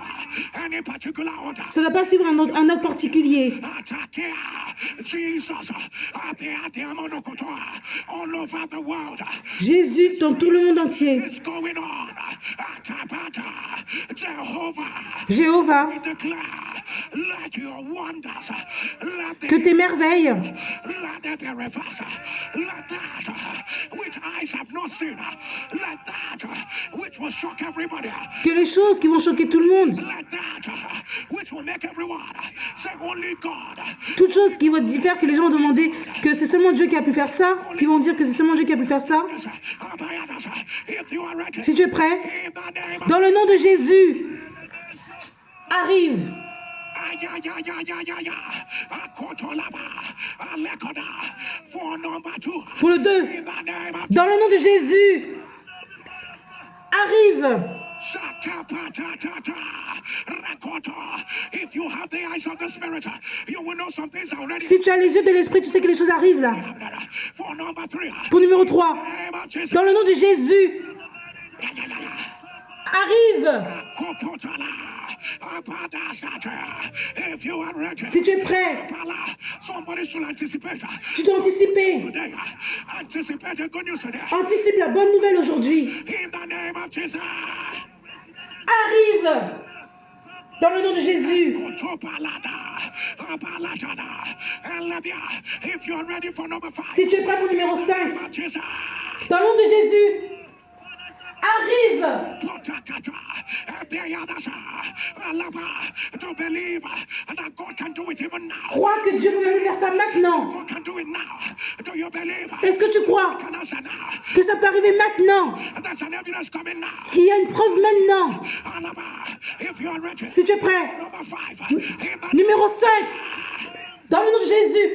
any particular order. Ça ne doit pas suivre un ordre particulier. Jesus, all over the world. Jésus dans tout le monde entier. It's going on. Jehovah. Jéhovah, Declare, let your wonders, let que tes merveilles, let there be reverse. Let that which eyes have not seen, let that which will shock everybody, que les choses qui vont choquer tout le monde, let that which will make everyone say only God. toutes choses qui vont faire que les gens vont demander que c'est seulement Dieu qui a pu faire ça, qui vont dire que c'est seulement Dieu qui a pu faire ça. If you are ready, Si tu es prêt, in the name dans le nom de Jésus, arrive. For number 2, Pour le 2, in the name of dans le nom de Jésus, arrive. If you have the eyes of the Spirit, you will know some things already. Si tu as les yeux de l'esprit, tu sais que les choses arrivent là. For number 3, Pour numéro 3, name of Jesus. dans le nom de Jésus, arrive. If you are ready, Si tu es prêt, somebody should anticipate. tu dois anticiper. Today, anticipate the good news today. Anticipe la bonne nouvelle aujourd'hui. In the name of Jesus. Arrive. Dans le nom de Jésus. If you are ready for number 5, Si tu es prêt pour numéro 5, Jesus. dans le nom de Jésus, arrive. To believe that God can do it even now. Crois que Dieu peut même faire ça maintenant. God can do it now. Do you believe? Est-ce que tu crois Can answer now. que ça peut arriver maintenant? That's an evidence coming now. Qu'il y a une preuve maintenant. If you are ready, Si tu es prêt, number 5. numéro 5, dans le nom de Jésus,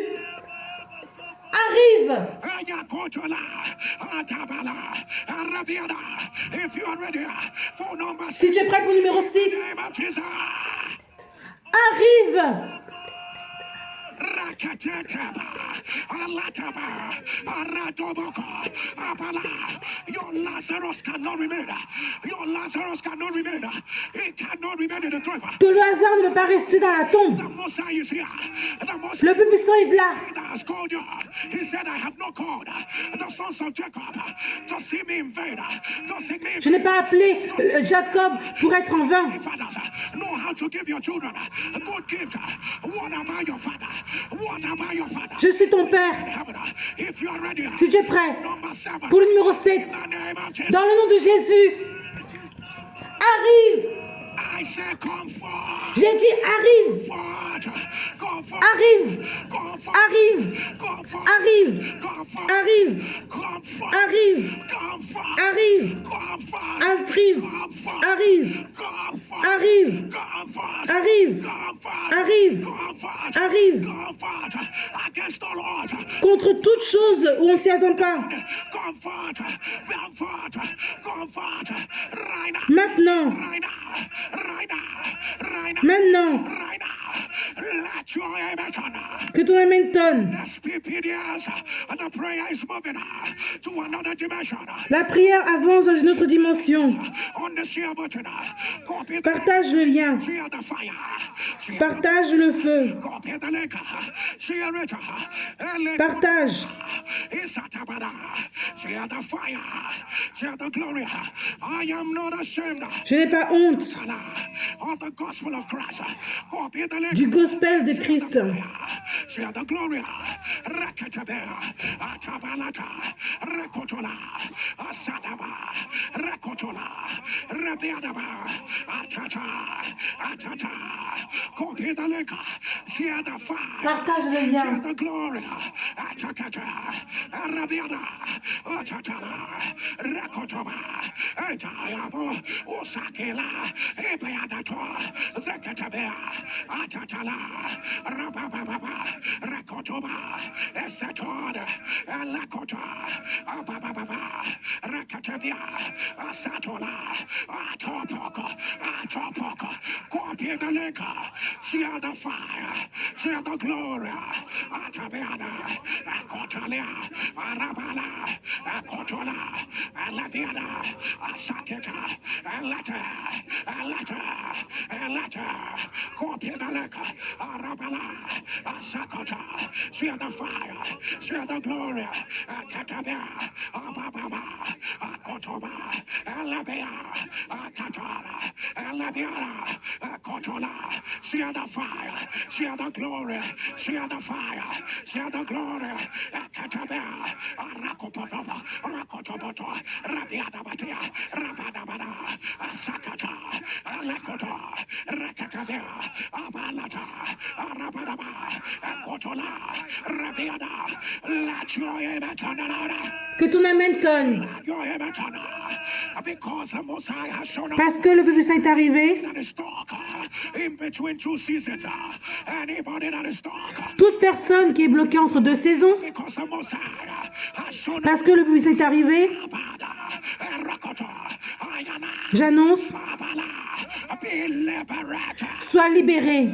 arrive. If you are ready for number 6, Si tu es prêt pour numéro 6, name of Jesus. arrive. Rakateteba, Alataba, Aradoboko, Abala. Your Lazarus cannot remain. Your Lazarus cannot remain. He cannot remain in the grave. Que le hasard ne peut pas rester dans la tombe. The Messiah is here. The Messiah Le plus puissant est là. has called you. He said, I have not called the sons of Jacob to see me in vain. To see me in Je n'ai pas appelé Jacob pour être en vain. fathers. Know how to give your children a good gift. What about your father? What about your father? Je suis ton père. If you are ready, Si tu es prêt number 7, pour le numéro 7, in the name of Jesus, dans le nom de Jésus, arrive. I say, come forth. J'ai dit arrive. Come forth. Arrive. Come forth. Arrive. Come forth. Arrive. Come forth. Arrive. Come forth. Arrive. Come forth. Arrive. Come forth. Arrive. Come forth. Arrive. Come forth. Arrive. Come forth. Arrive. Come forth. Arrive. Come forth. Arrive. Come forth. Against all odds. Contre toute chose où on ne s'y attend pas. Come forth. Come forth. Come forth. Right now. Maintenant. Right now. Right now. Right now. Maintenant. Right now. Let your amen turn. Que ton amen tonne. Let's be obedience. And the prayer is moving to another dimension. La prière avance dans une autre dimension. On the share button. Copy the Partage le lien. share the fire. Share Partage le feu. copy the link. Share it. Partage. Isatabada. Share the fire. Share the glory. I am not ashamed Je n'ai pas honte of the gospel of Christ. Copy the link. du gospel de Christ. Share the glory. Rakatabe. Atabalata. Rakotola. Asadaba. Rakotola. Rabiadaba. Atata. Atata. Copy the link. Share the fire. Partage le Share lien. the glory. Atakata. Rabiada. Atatala. Rakotoba. Etayabo. Osakela. Epeadato. Zekatabea. Atatala. Rabababa. Rakoto. Akotoba, Esaton, Lakota, Ababa, Rakatabia, Asatola, Atopoko, Copy the liquor, share the fire, share the glory, Atabiana, Akotalia, Arabala, Akotola, Alaviana, Asaketa, Alata, copy the liquor, Arabala, Asakota, share the fire, share the glory, Akatabia, Ababa, Akotoba, Alabia, Akatala, Alabiana, Akotola, share the fire, share the glory, share the fire, share the glory, Akatabia, Rakopotova, Rakotoboto, Rabiadabatia, Rabadabada, Asakata, Alakoto, Rakatabia, Abalata, Arabadaba, Akotola, Rabiada, Que ton amen tonne. Parce que le Peuple Saint est arrivé. Toute personne qui est bloquée entre deux saisons. Parce que le Peuple Saint est arrivé. J'annonce. Sois libéré.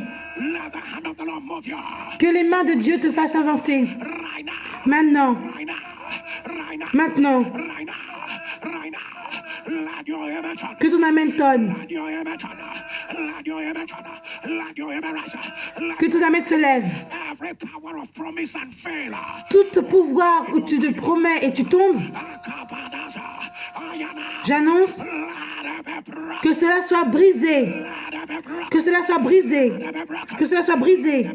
Que les mains de Dieu te fassent avancer. Maintenant. Maintenant. Que ton amen tonne. Que ton amen se lève. Tout pouvoir où tu te promets et tu tombes. J'annonce que cela soit brisé. Que cela soit brisé. Que cela soit brisé.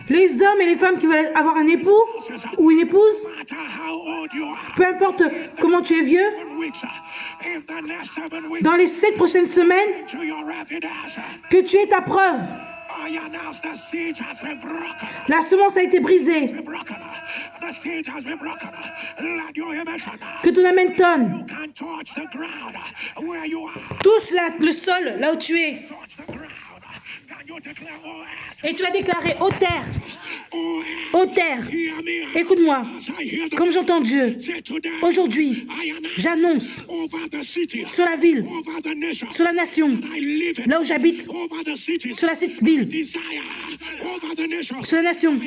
Les hommes et les femmes qui veulent avoir un époux ou une épouse, peu importe comment tu es vieux, dans les 7 prochaines semaines, que tu aies ta preuve. La semence a été brisée. Que ton amen tonne. Touche le sol là où tu es. Et tu vas déclarer ô terre, écoute-moi, comme j'entends Dieu. Aujourd'hui, j'annonce sur la ville, sur la nation, là où j'habite, sur la ville, sur la nation.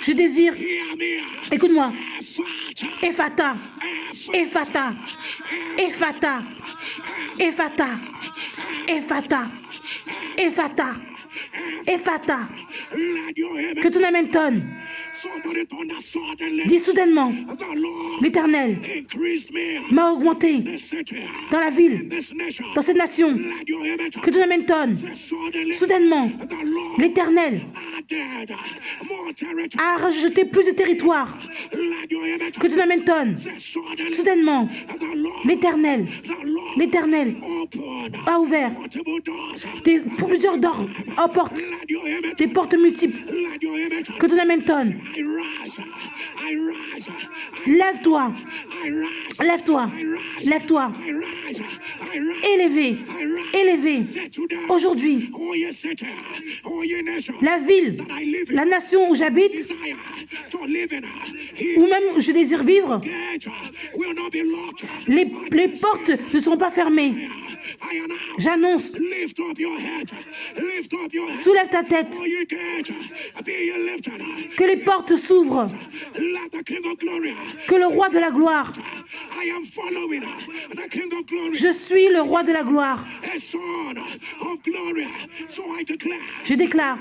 Je désire, écoute-moi, Ephata, Ephata, Ephata, Ephata, Ephata, Ephata, Ephata, que ton amen tonne. Dis soudainement, l'Éternel m'a augmenté dans la ville, dans cette nation. Que ton amen tonne. Soudainement, l'Éternel a rajouté plus de territoire. Que ton amen tonne. Soudainement, l'Éternel a ouvert plusieurs portes, des portes multiples. Que ton amen tonne. Lève-toi, lève-toi, lève-toi. Élevé, élevé. Aujourd'hui, la ville, la nation où j'habite, où même je désire vivre, les portes ne seront pas fermées. J'annonce, soulève ta tête, que les portes s'ouvrent, que le roi de la gloire, je suis le roi de la gloire. Je déclare,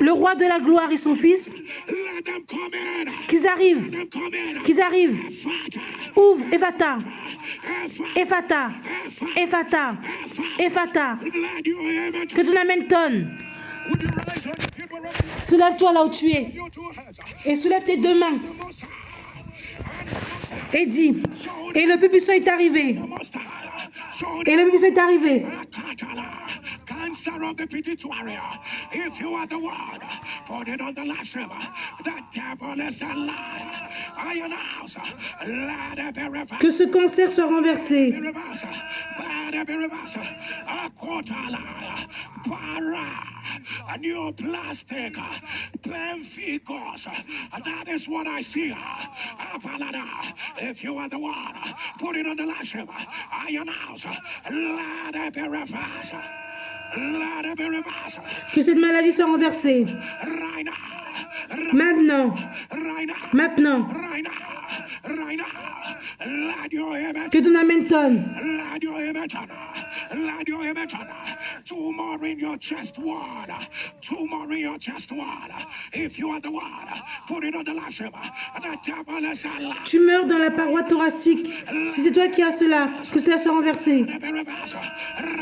le roi de la gloire et son fils, qu'ils arrivent, ouvre, Ephata, Ephata, Ephata, Ephata, que ton amen tonne. Soulève-toi là où tu es et soulève tes deux mains et dis, et le Peuple Saint est arrivé. Et le Peuple Saint est arrivé. Que ce cancer soit renversé. Let it be reversed. A quarter para. A new plastic. Benficos. That is what I see. If you are the one, put it on the live stream. I announce. Let it be reversed. Let it be reversed. Que cette maladie soit renversée. Right now. Maintenant. Right now. Maintenant. Right now. Right now. Let your image. Que ton amen tonne. Let your image. Let your image. Two more in your chest wall. Two more in your chest wall. If you are the one, put it on the live stream. The devil is alive. Tu meurs dans la paroi thoracique. Si c'est toi qui as cela, que cela soit renversé.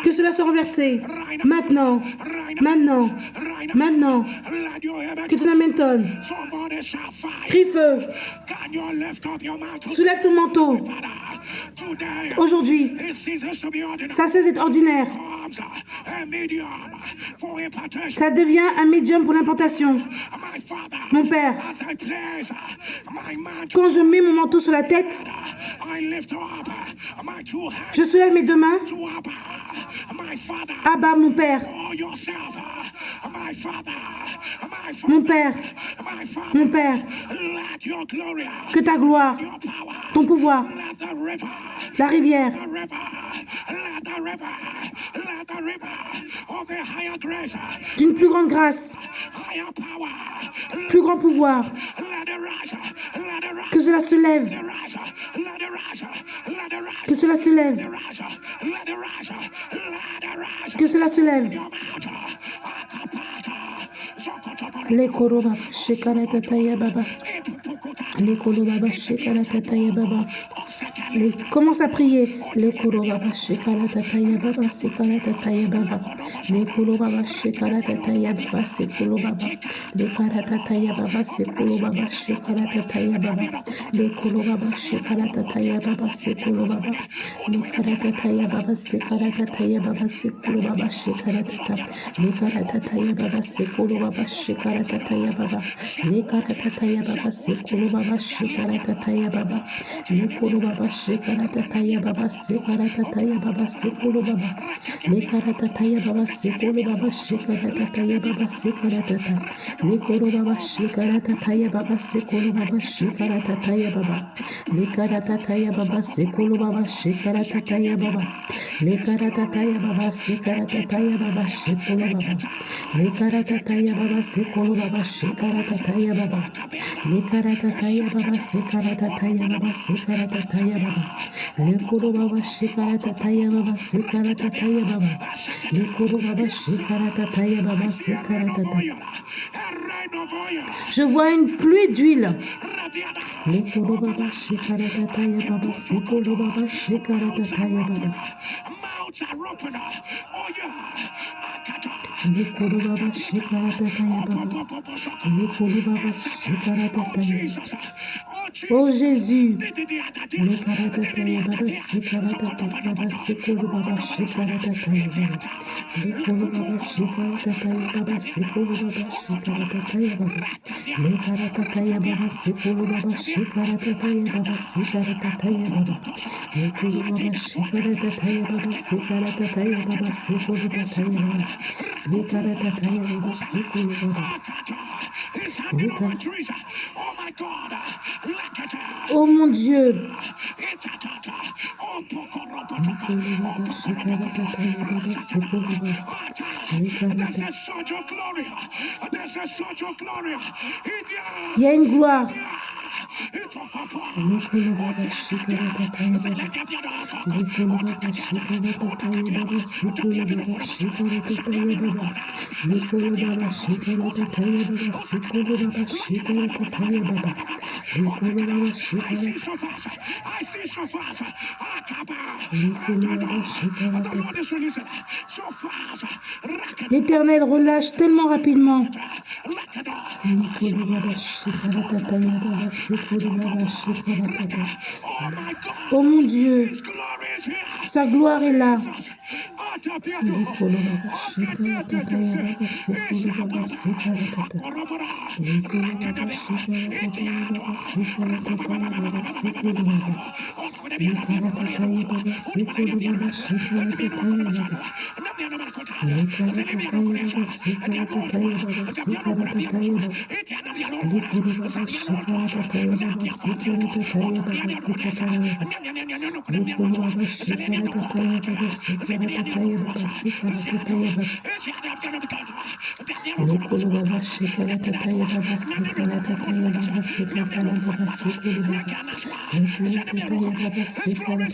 Que cela soit renversé. Maintenant. Maintenant. Maintenant. Let your image. Que ton amen tonne. Somebody shall fight. Crie feu. Can you lift up your mouth? Soulève ton manteau. Today, Aujourd'hui, it ceases to be ordinary. ça cesse d'être ordinaire. Comes a medium for impartation. Ça devient un médium pour l'implantation. My Father, Mon Père, as I place my mantle, quand je mets mon manteau sur la tête, I lift up my two hands je soulève mes deux mains. to Abba. My Father, Abba, mon Père, for yourself. My Father, my Father, mon Père, my Father, mon Père, let your glory, que ta gloire, your power, ton pouvoir, let the river, la rivière, the river, let the river, let the river of the higher grace, d'une plus grande grâce, higher power, plus grand pouvoir, let it rise, let it rise, que cela se lève, let it rise, let it rise, let it rise, que cela se lève, let it rise, let it rise, let it rise. que cela se lève. Les koro baba shekara tataya baba. Les koro baba shekara tataya baba. Commence à prier. Les koro baba shekara tataya baba sekara tataya baba. Les koro baba shekara tataya baba sekoro baba. Les kara tataya baba sekoro baba shekara tataya baba. Les koro baba shekara tataya baba sekoro baba. Les kara tataya baba sekara tataya baba sekoro baba shekara tataya. Les kara tataya baba sekoro baba shekara tataya baba. Les kara tataya baba sekoro baba shekara tataya baba. Les koro baba shekara tataya baba sekara tataya baba sekoro baba. Les kara tataya baba sekoro baba shekara tataya baba sekara tataya. Les koro baba shekara tataya baba sekoro baba shekara tataya baba. Les kara tataya baba sekoro baba shekara tataya baba. Les kara tataya baba sekara tataya baba shekoro baba. Les kara tataya baba sekoro baba shekara tataya baba. Les kara tataya baba sekara tataya baba sekara tataya baba. Les koro baba shekara tataya baba sekara tataya baba. Les koro baba shekara tataya baba sekara tataya. Je vois une pluie d'huile. Les koro baba shekara tataya baba sekoro baba shekara tataya baba. Les koro baba shekara tataya baba. Les koro baba shekara tataya. Oh Jésus, les kara tataya baba sekara tataya baba sekoro baba shekara tataya baba. Les koro baba shekara tataya baba sekoro baba shekara tataya baba. Les kara tataya baba sekoro baba shekara tataya baba sekara tataya baba. Les koro baba shekara tataya baba sekara tataya baba sekoro tataya baba. Les kara tataya baba sekoro baba. Oh mon Dieu. Il y a une gloire. L'Éternel relâche tellement rapidement. Oh mon Dieu, sa gloire est là. Lekolo baba shikara tataya baba sikara tataya baba sikatana baba sikolo baba. Lekara tataya baba sikara.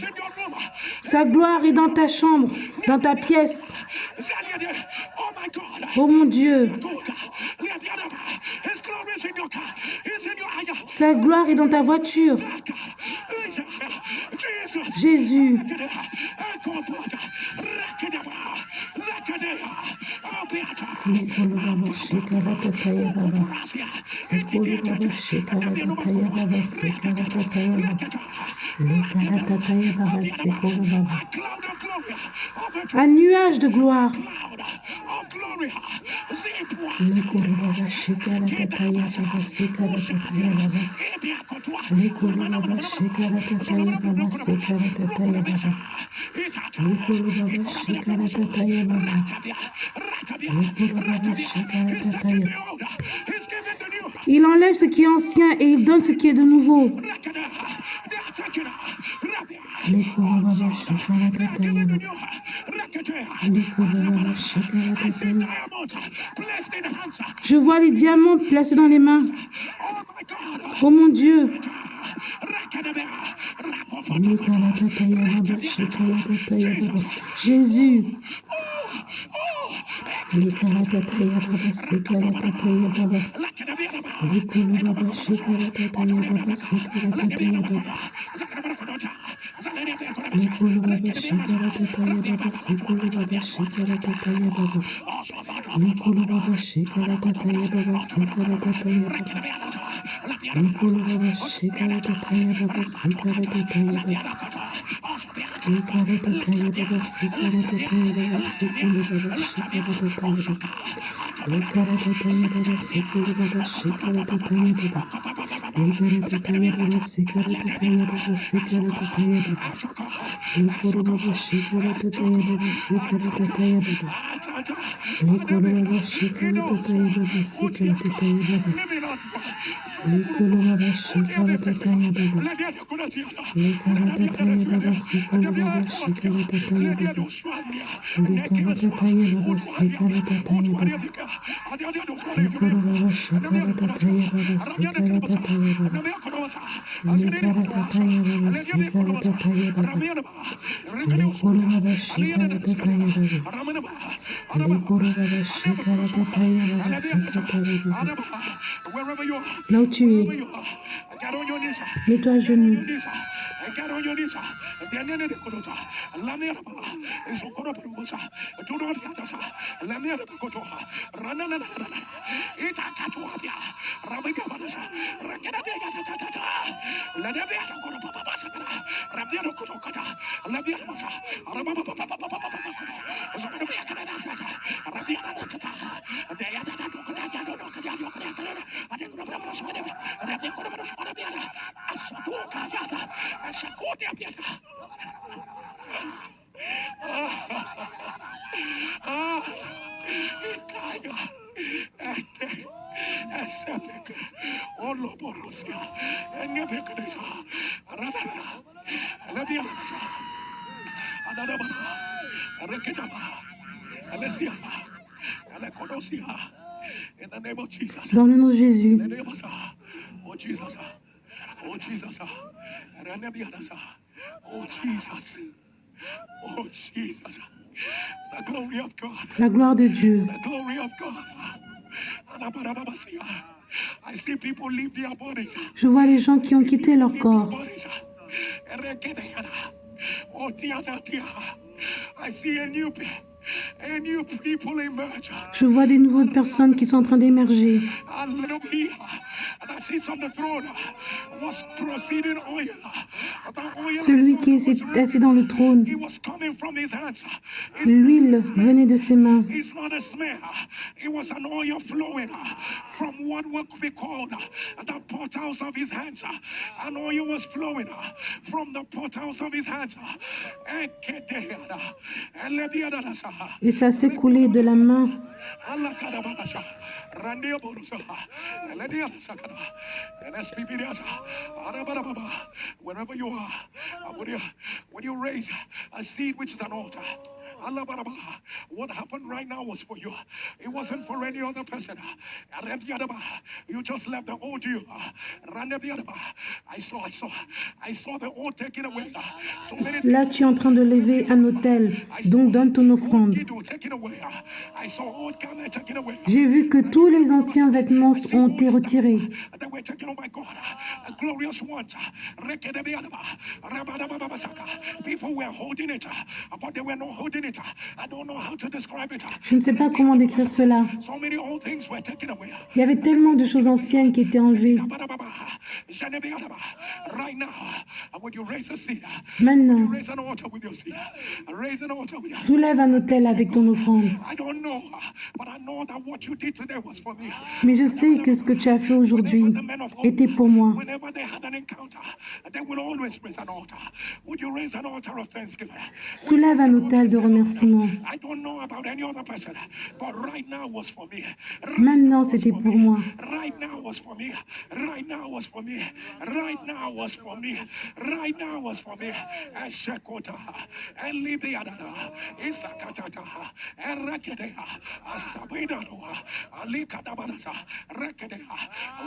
Sa gloire est dans ta chambre, dans ta pièce. Oh mon Dieu. Sa gloire est dans ta voiture. Jésus. Lekolo baba shikara tataya baba. Sekolo baba shikara tataya baba sikara tataya baba. Lekara tataya baba sekolo baba. Un nuage de gloire. Lekolo baba shikara tataya baba sikara tataya baba. Lekolo baba shikara tataya baba sikara tataya baba. Lekolo baba shikara tataya baba. Lekolo baba shikara tataya. Il enlève ce qui est ancien et il donne ce qui est de nouveau. Lekolo baba shikara tataya baba. Lekolo baba shikara tataya. Je vois les diamants placés dans les mains. Oh mon Dieu. Jésus. Là où tu es, mets-toi à genoux. Dans le nom de Jésus. Oh Jesus. Oh Jesus. Oh Jesus. Oh Jesus. The glory of God. La gloire de Dieu. The glory of God. I see people leave their bodies. Je vois les gens qui ont quitté leur corps. I see a new people emerge. Je vois des nouvelles personnes qui sont en train d'émerger. that sits on the throne was proceeding oil. Celui qui est assis dans le trône, It was coming from his hands. l'huile venait de ses mains. It's not a smell. It was an oil flowing from what would be called the portals of his hands. An oil was flowing from the portals of his hands. Et ça s'écoulait de la main. Wherever you are, when you raise a seed which is an altar, what happened right now was for you. It wasn't for any other person. You just left the old you. I saw the old taken away. So many Là, tu es en train de lever un autel, donc donne ton offrande. taken away. I saw old garment taken away. J'ai vu que tous les anciens vêtements ont été retirés. They were taken, oh my God, glorious ones. People were holding it, but they were not holding it. I don't know how to describe it. Je ne sais pas comment décrire cela. So many old things were taken away. Il y avait tellement de choses anciennes qui étaient enlevées. Right now, when you raise a seed, Maintenant, raise an altar with your seed. Raise an altar with your seed. soulève un autel avec ton offrande. I don't know, but I know that what you did today was for me. Mais je sais que ce que tu as fait aujourd'hui était pour moi. Whenever they had an encounter, they will always raise an altar. Would you raise an altar of thanksgiving? Soulève un autel de remerciement. I don't know about any other person, but right now was for me. Maintenant, c'était pour moi. Right now was for me. Right now was for me. Right now was for me. Right now was for me. Eshekota, Elibiadada, Isakatata, Erekedea, Asabedanoa, Alikadabanasa, Rekedea.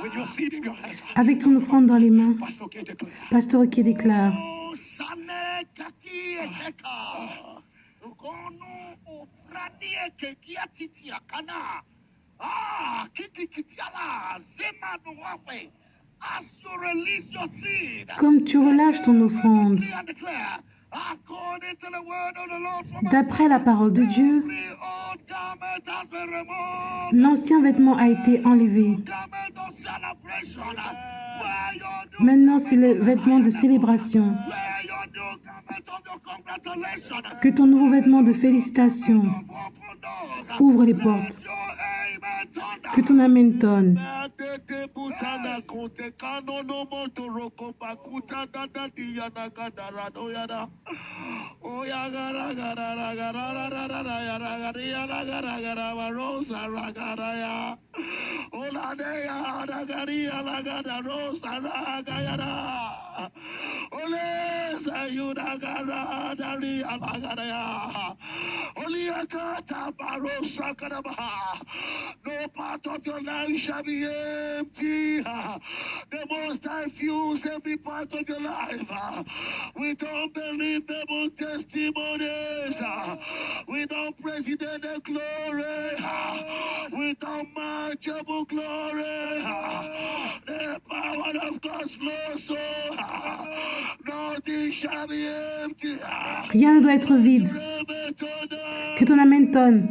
With your seed in your hands, Avec ton offrande dans les mains, Pastor K declare. Pasteur qui déclare, Sane kaki ekeka. Ukono ofranie kekia titi akana. Kiki kitiala. Zema no wawe. As you release your seed. comme tu relâches ton offrande, Decree and declare, according to the word of the Lord from d'après la parole de Dieu, every old garment has been removed. l'ancien vêtement a été enlevé. Garment of celebration. Wear your new Maintenant, c'est le vêtement de célébration. wear your new garment of your congratulations. Que ton nouveau vêtement de félicitations Of open doors. ouvre les portes. Your amen thunder. Que ton amen tonne. Adete butana kote kano no moto roko pakuta dada diyana kadara no yada. Oya gara gara gara gara gara yara gara gara gara varosa ragara ya. Ola de ya ragari ya gara rosa ragara. Ole sayuna gara dari alagara ya. Oli akata barosa karabaha. No part of your life shall be empty. The Most High fills every part of your life with unbelievable testimonies, with unprecedented glory, with unmatchable glory. The power of God flows so nothing shall be empty. Rien ne doit être vide. Que ton amen tonne.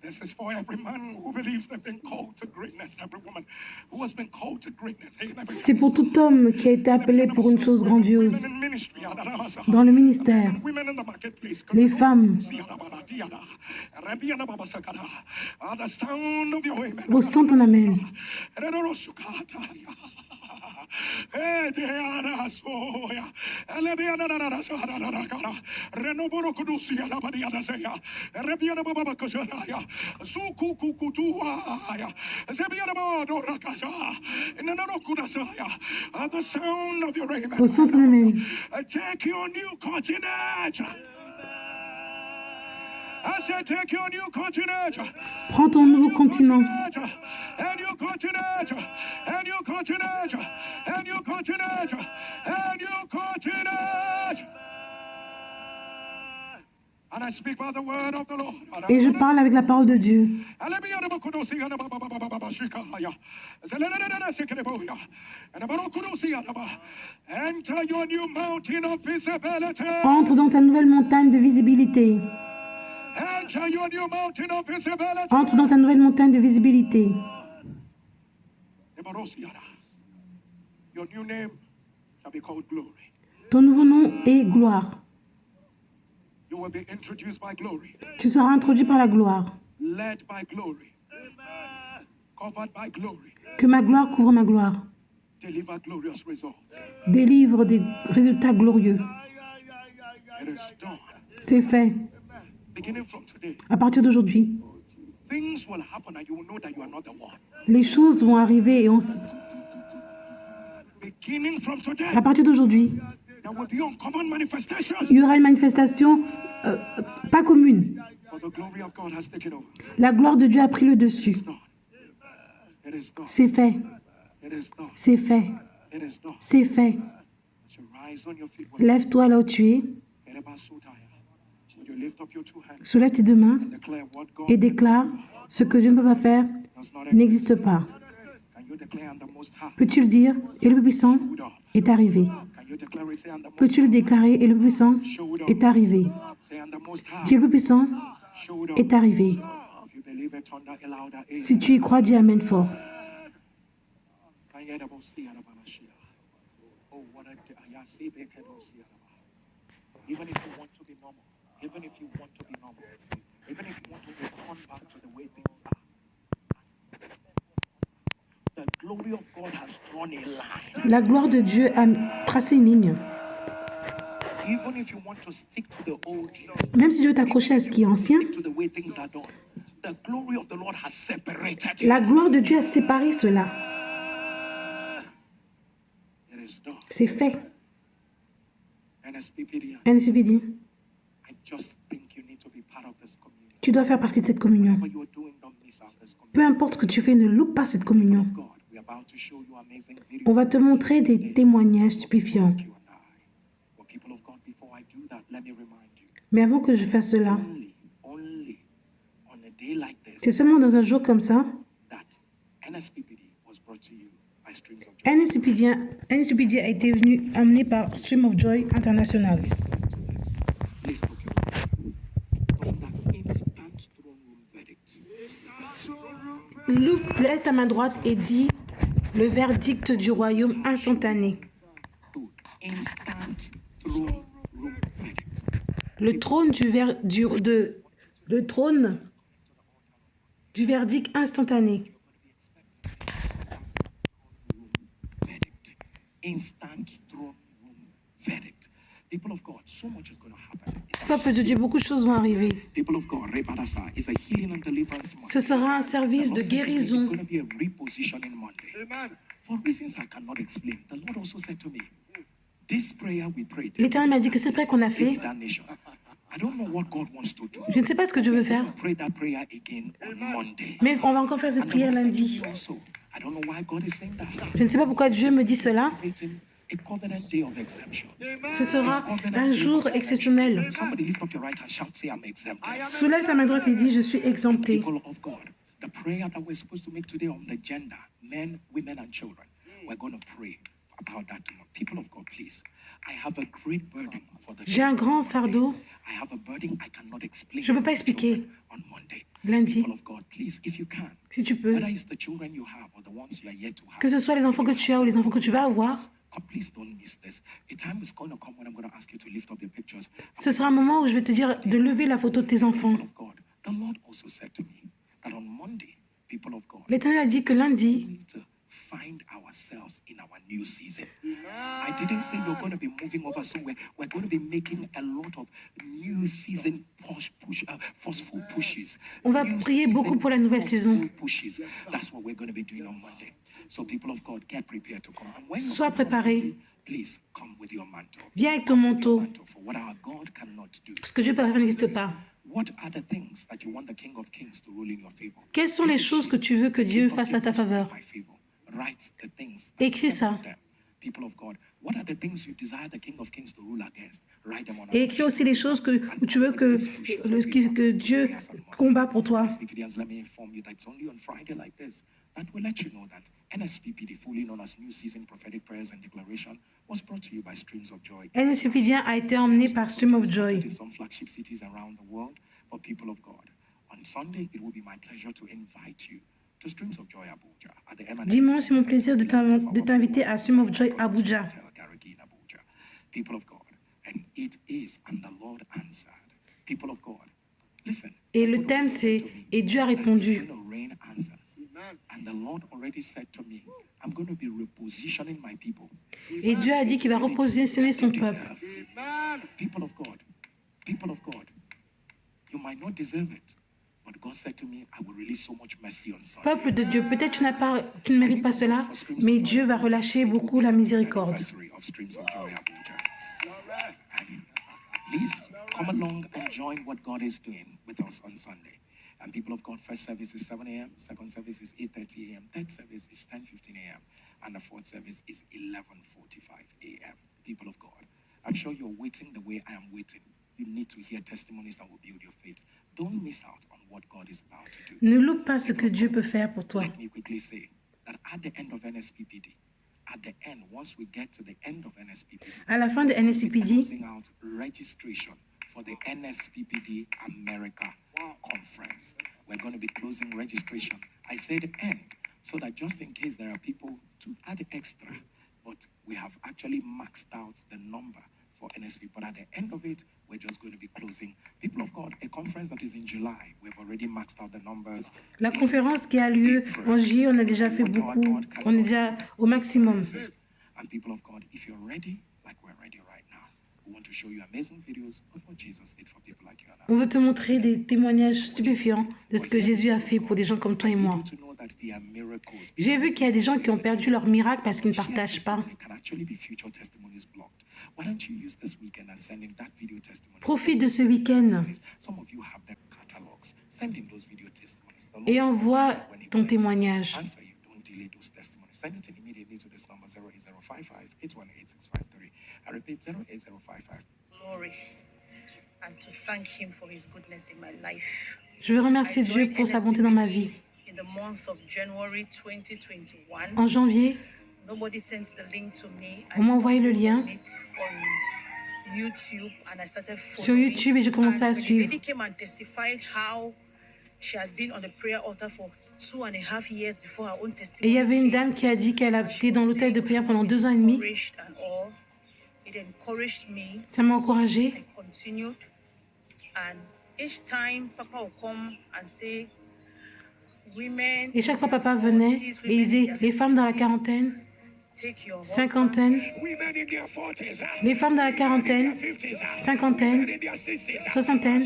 This is for every man who believes they've been called to greatness, every woman who has been called to greatness. C'est pour tout homme qui a été appelé pour une chose grandiose. Women in ministry, Dans le ministère, women in the marketplace, les femmes, the sound of your amen. ressent ton amen. The sound of your amen. Ressent ton amen. Take your new continent. I said, take your new continent. Prends ton nouveau continent. And your continent. And your continent. And your continent. And your continent. And I speak by the word of the Lord. Et je parle avec la parole de Dieu. Enter your new mountain of visibility. Entre dans ta nouvelle montagne de visibilité. Enter your new mountain of visibility. Entre dans ta nouvelle montagne de visibilité. Your new name shall be called glory. Ton nouveau nom est gloire. You will be introduced by glory, Tu seras introduit par la gloire. led by glory, covered by glory, Que ma gloire couvre ma gloire. deliver glorious results. Délivre des résultats glorieux. It is done. C'est fait. Beginning from today, À partir d'aujourd'hui, things will happen and you will know that you are not the one. les choses vont arriver et Beginning from today, à partir d'aujourd'hui, there will be uncommon manifestations. il y aura une manifestation pas commune. For the glory of God has taken over. La gloire de Dieu a pris le dessus. It's done. It is done. C'est fait. It is done. C'est fait. It is done. C'est fait. As you rise on your feet, Lève-toi là où tu es. Would you lift up your two hands Soulève tes deux mains and declare what God et déclare ce que Dieu ne peut pas faire does not n'existe pas. Can you declare and the Most High Peux-tu le dire? Et le Tout-Puissant est arrivé. Can you declare it? Say, and the Most Peux-tu le déclarer? Et le Tout-Puissant est arrivé. Say, and the Most High Dis, le Tout-Puissant showed up. est arrivé. If you believe it, thunder a louder amen. Si tu y crois, dis Amen fort. Oh, what a even if you want to be normal, even if you want to be normal, even if you want to return back to the way things are, the glory of God has drawn a line. La gloire de Dieu a tracé une ligne. Even if you want to stick to the old, Même si Dieu t'accrochait à ce qui est ancien, to the way things are done, the glory of the Lord has separated you. la gloire de Dieu a séparé cela. It is done. C'est fait. NSPPD, NSPD, I just think you need to be part of this community. tu dois faire partie de cette communion. What you are doing, don't miss out this community. Peu importe ce que tu fais, ne loupe pas cette communion. God, we are about to show you amazing videos. On va te montrer des témoignages stupéfiants. You and I. But people of God, before I do that, let me remind you. Mais avant que je fasse cela, Only on a day like this c'est seulement dans un jour comme ça, that NSPPD was brought to you by Streams of Joy. NSPD a été amené par Stream of Joy International. Listen to this. Lift up your from that instant throne room verdict. Lève ta main droite et dis le verdict du royaume instantané. To instant throne room verdict. Le trône du verdict instantané. Verdict. Instant throne room verdict. People of God, so much is going to happen. Peuple de Dieu, beaucoup de choses vont arriver. People of God, Rebadasa is a healing and deliverance month. Ce sera un service de It's guérison. going to be a repositioning Monday. For reasons I cannot explain, the Lord also said to me, this prayer we prayed. L'Éternel m'a dit que cette prière qu'on a fait, That nation. I don't know what God wants to do. je ne sais pas ce que Dieu veut faire, Pray that prayer again on Monday. mais on va encore faire cette And the prière Lord said to lundi. me also, I don't know why God is saying that. Je ne sais pas pourquoi Dieu me dit cela. Activating a covenant day of exemption. Ce sera un jour exceptionnel. Somebody lift up your right hand, shout, say, I'm exempted. Soulève ta main droite et dis, je suis exempté. People of God, the prayer that we're supposed to make today on the gender, men, women, and children, we're going to pray about that tomorrow. People of God, please. I have a great burden for the J'ai un grand fardeau. I have a burden I cannot explain. Je ne peux pas for the children expliquer. on Monday. Lundi, People of God, please, if you can, si tu peux, whether it's the children you have or the ones you are yet to have, que ce soit les enfants que tu as ou les enfants que tu vas avoir, God, please don't miss this. A time is going to come when I'm going to ask you to lift up your pictures. ce sera un moment où je vais te dire de lever la photo de tes enfants. People of God, the Lord also said to me that on Monday, people of God, L'Éternel a dit que lundi, we need to find ourselves in our new season. I didn't say we're going to be moving over somewhere. We're going to be making a lot of new season forceful pushes. on va New prier beaucoup season pour la nouvelle saison. forceful pushes. That's what we're going to be doing on Monday. So people of God, get prepared to come. And when you Sois come on préparé. Monday, please come with your mantle. Viens avec ton manteau. Mantle for what our God cannot do. Ce que Dieu peut faire n'existe pas. What are the things that you want the King of Kings to rule in your favor? Quelles sont les choses que tu veux que Dieu fasse à ta faveur? My favor. Write the things that Écris ça. them. People of God, what are the things you desire the King of Kings to rule against? Write them on a Et écris aussi les choses où tu veux que Dieu combat pour toi. NSPPDians, let me inform you that it's only on Friday like this that will let you know that NSPPD, fully known as New Season Prophetic Prayers and Declaration, was brought to you by Streams of Joy. NSPPD a été emmené par Stream of Joy. In some flagship cities around the world, But people of God, on Sunday, it will be my pleasure to invite you to Streams of Joy Abuja at the M&M Dimanche, c'est mon plaisir de t'inviter à Stream of Joy Abuja. People of God, and it is, and the Lord answered. People of God, listen. Et le thème, c'est « Et Dieu a répondu ». And the Lord already said to me, I'm going to be repositioning my people. Et Dieu a dit qu'il va repositionner son peuple. People of God, you might not deserve it, but God said to me, I will release so much mercy on Sunday. Peuple de Dieu, peut-être tu ne mérites pas cela, mais Dieu va relâcher beaucoup la miséricorde. Please come along and join what God is doing with us on Sunday. And people of God, first service is 7 a.m., second service is 8:30 a.m., third service is 10:15 a.m., and the fourth service is 11:45 a.m. People of God, I'm sure you're waiting the way I am waiting. You need to hear testimonies that will build your faith. Don't miss out on what God is about to do. Ne loupe pas ce que Dieu peut faire pour toi. Let me quickly say that at the end of NSPPD, at the end, once we get to the end of NSPPD, À la fin de NSPPD, closing out registration for the NSPPD America conference. We're going to be closing registration. I said end so that just in case there are people to add extra, but we have actually maxed out the number for NSP. But at the end of it, we're just going to be closing. People of God, a conference that is in July, we've already maxed out the numbers. la conférence qui a lieu en juillet, on a déjà fait beaucoup, on est déjà au maximum. And people of God, if you're ready, like we're ready right now, we want to show you amazing videos of what Jesus did for people like you and I. On veut te montrer des témoignages stupéfiants de ce que Jésus a fait pour des gens comme toi et moi. J'ai vu qu'il y a des gens qui ont perdu leur miracle parce qu'ils ne partagent pas. Profite de ce week-end et envoie ton témoignage. Send it immediately to this number 08055-818-6553. I repeat, 08055. Glory and to thank him for his goodness in my life. Je veux remercier Dieu pour sa bonté dans ma vie. In the month of January 2021, En janvier, nobody sent the link to me. on m'a envoyé le lien YouTube and I started sur YouTube et j'ai commencé à suivre. Lady came and testified how she had been on the prayer altar for 2.5 years before her own Et testimony. il y avait une dame qui a dit qu'elle a été dans l'hôtel de prière pendant 2 ans et demi. It encouraged me. Ça m'a encouragée. I continued, and each time Papa would come and say, women. Et chaque fois papa venait et il disait les femmes dans la quarantaine, cinquantaine, les femmes dans la quarantaine, cinquantaine, soixantaine.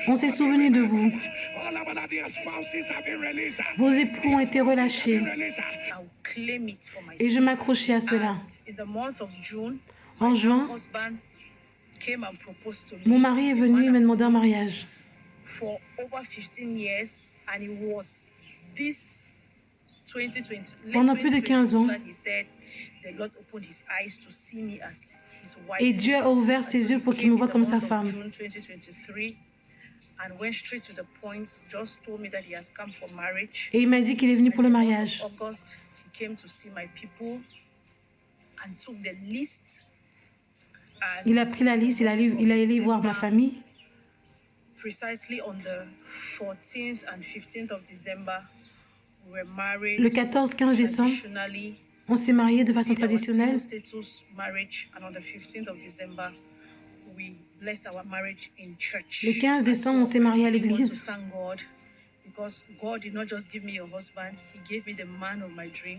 On s'est souvenu de vous. Vos époux ont été relâchés. Et je m'accrochais à cela. En juin, mon mari est venu et m'a demandé en mariage. Pendant plus de 15 ans, et Dieu a ouvert ses yeux pour qu'il me voie comme sa femme. Et il m'a dit qu'il est venu pour le mariage. Il a pris la liste, il est allé voir ma famille. Le 14-15 décembre, on s'est mariés de façon traditionnelle. Le 15 décembre, on s'est mariés à l'église.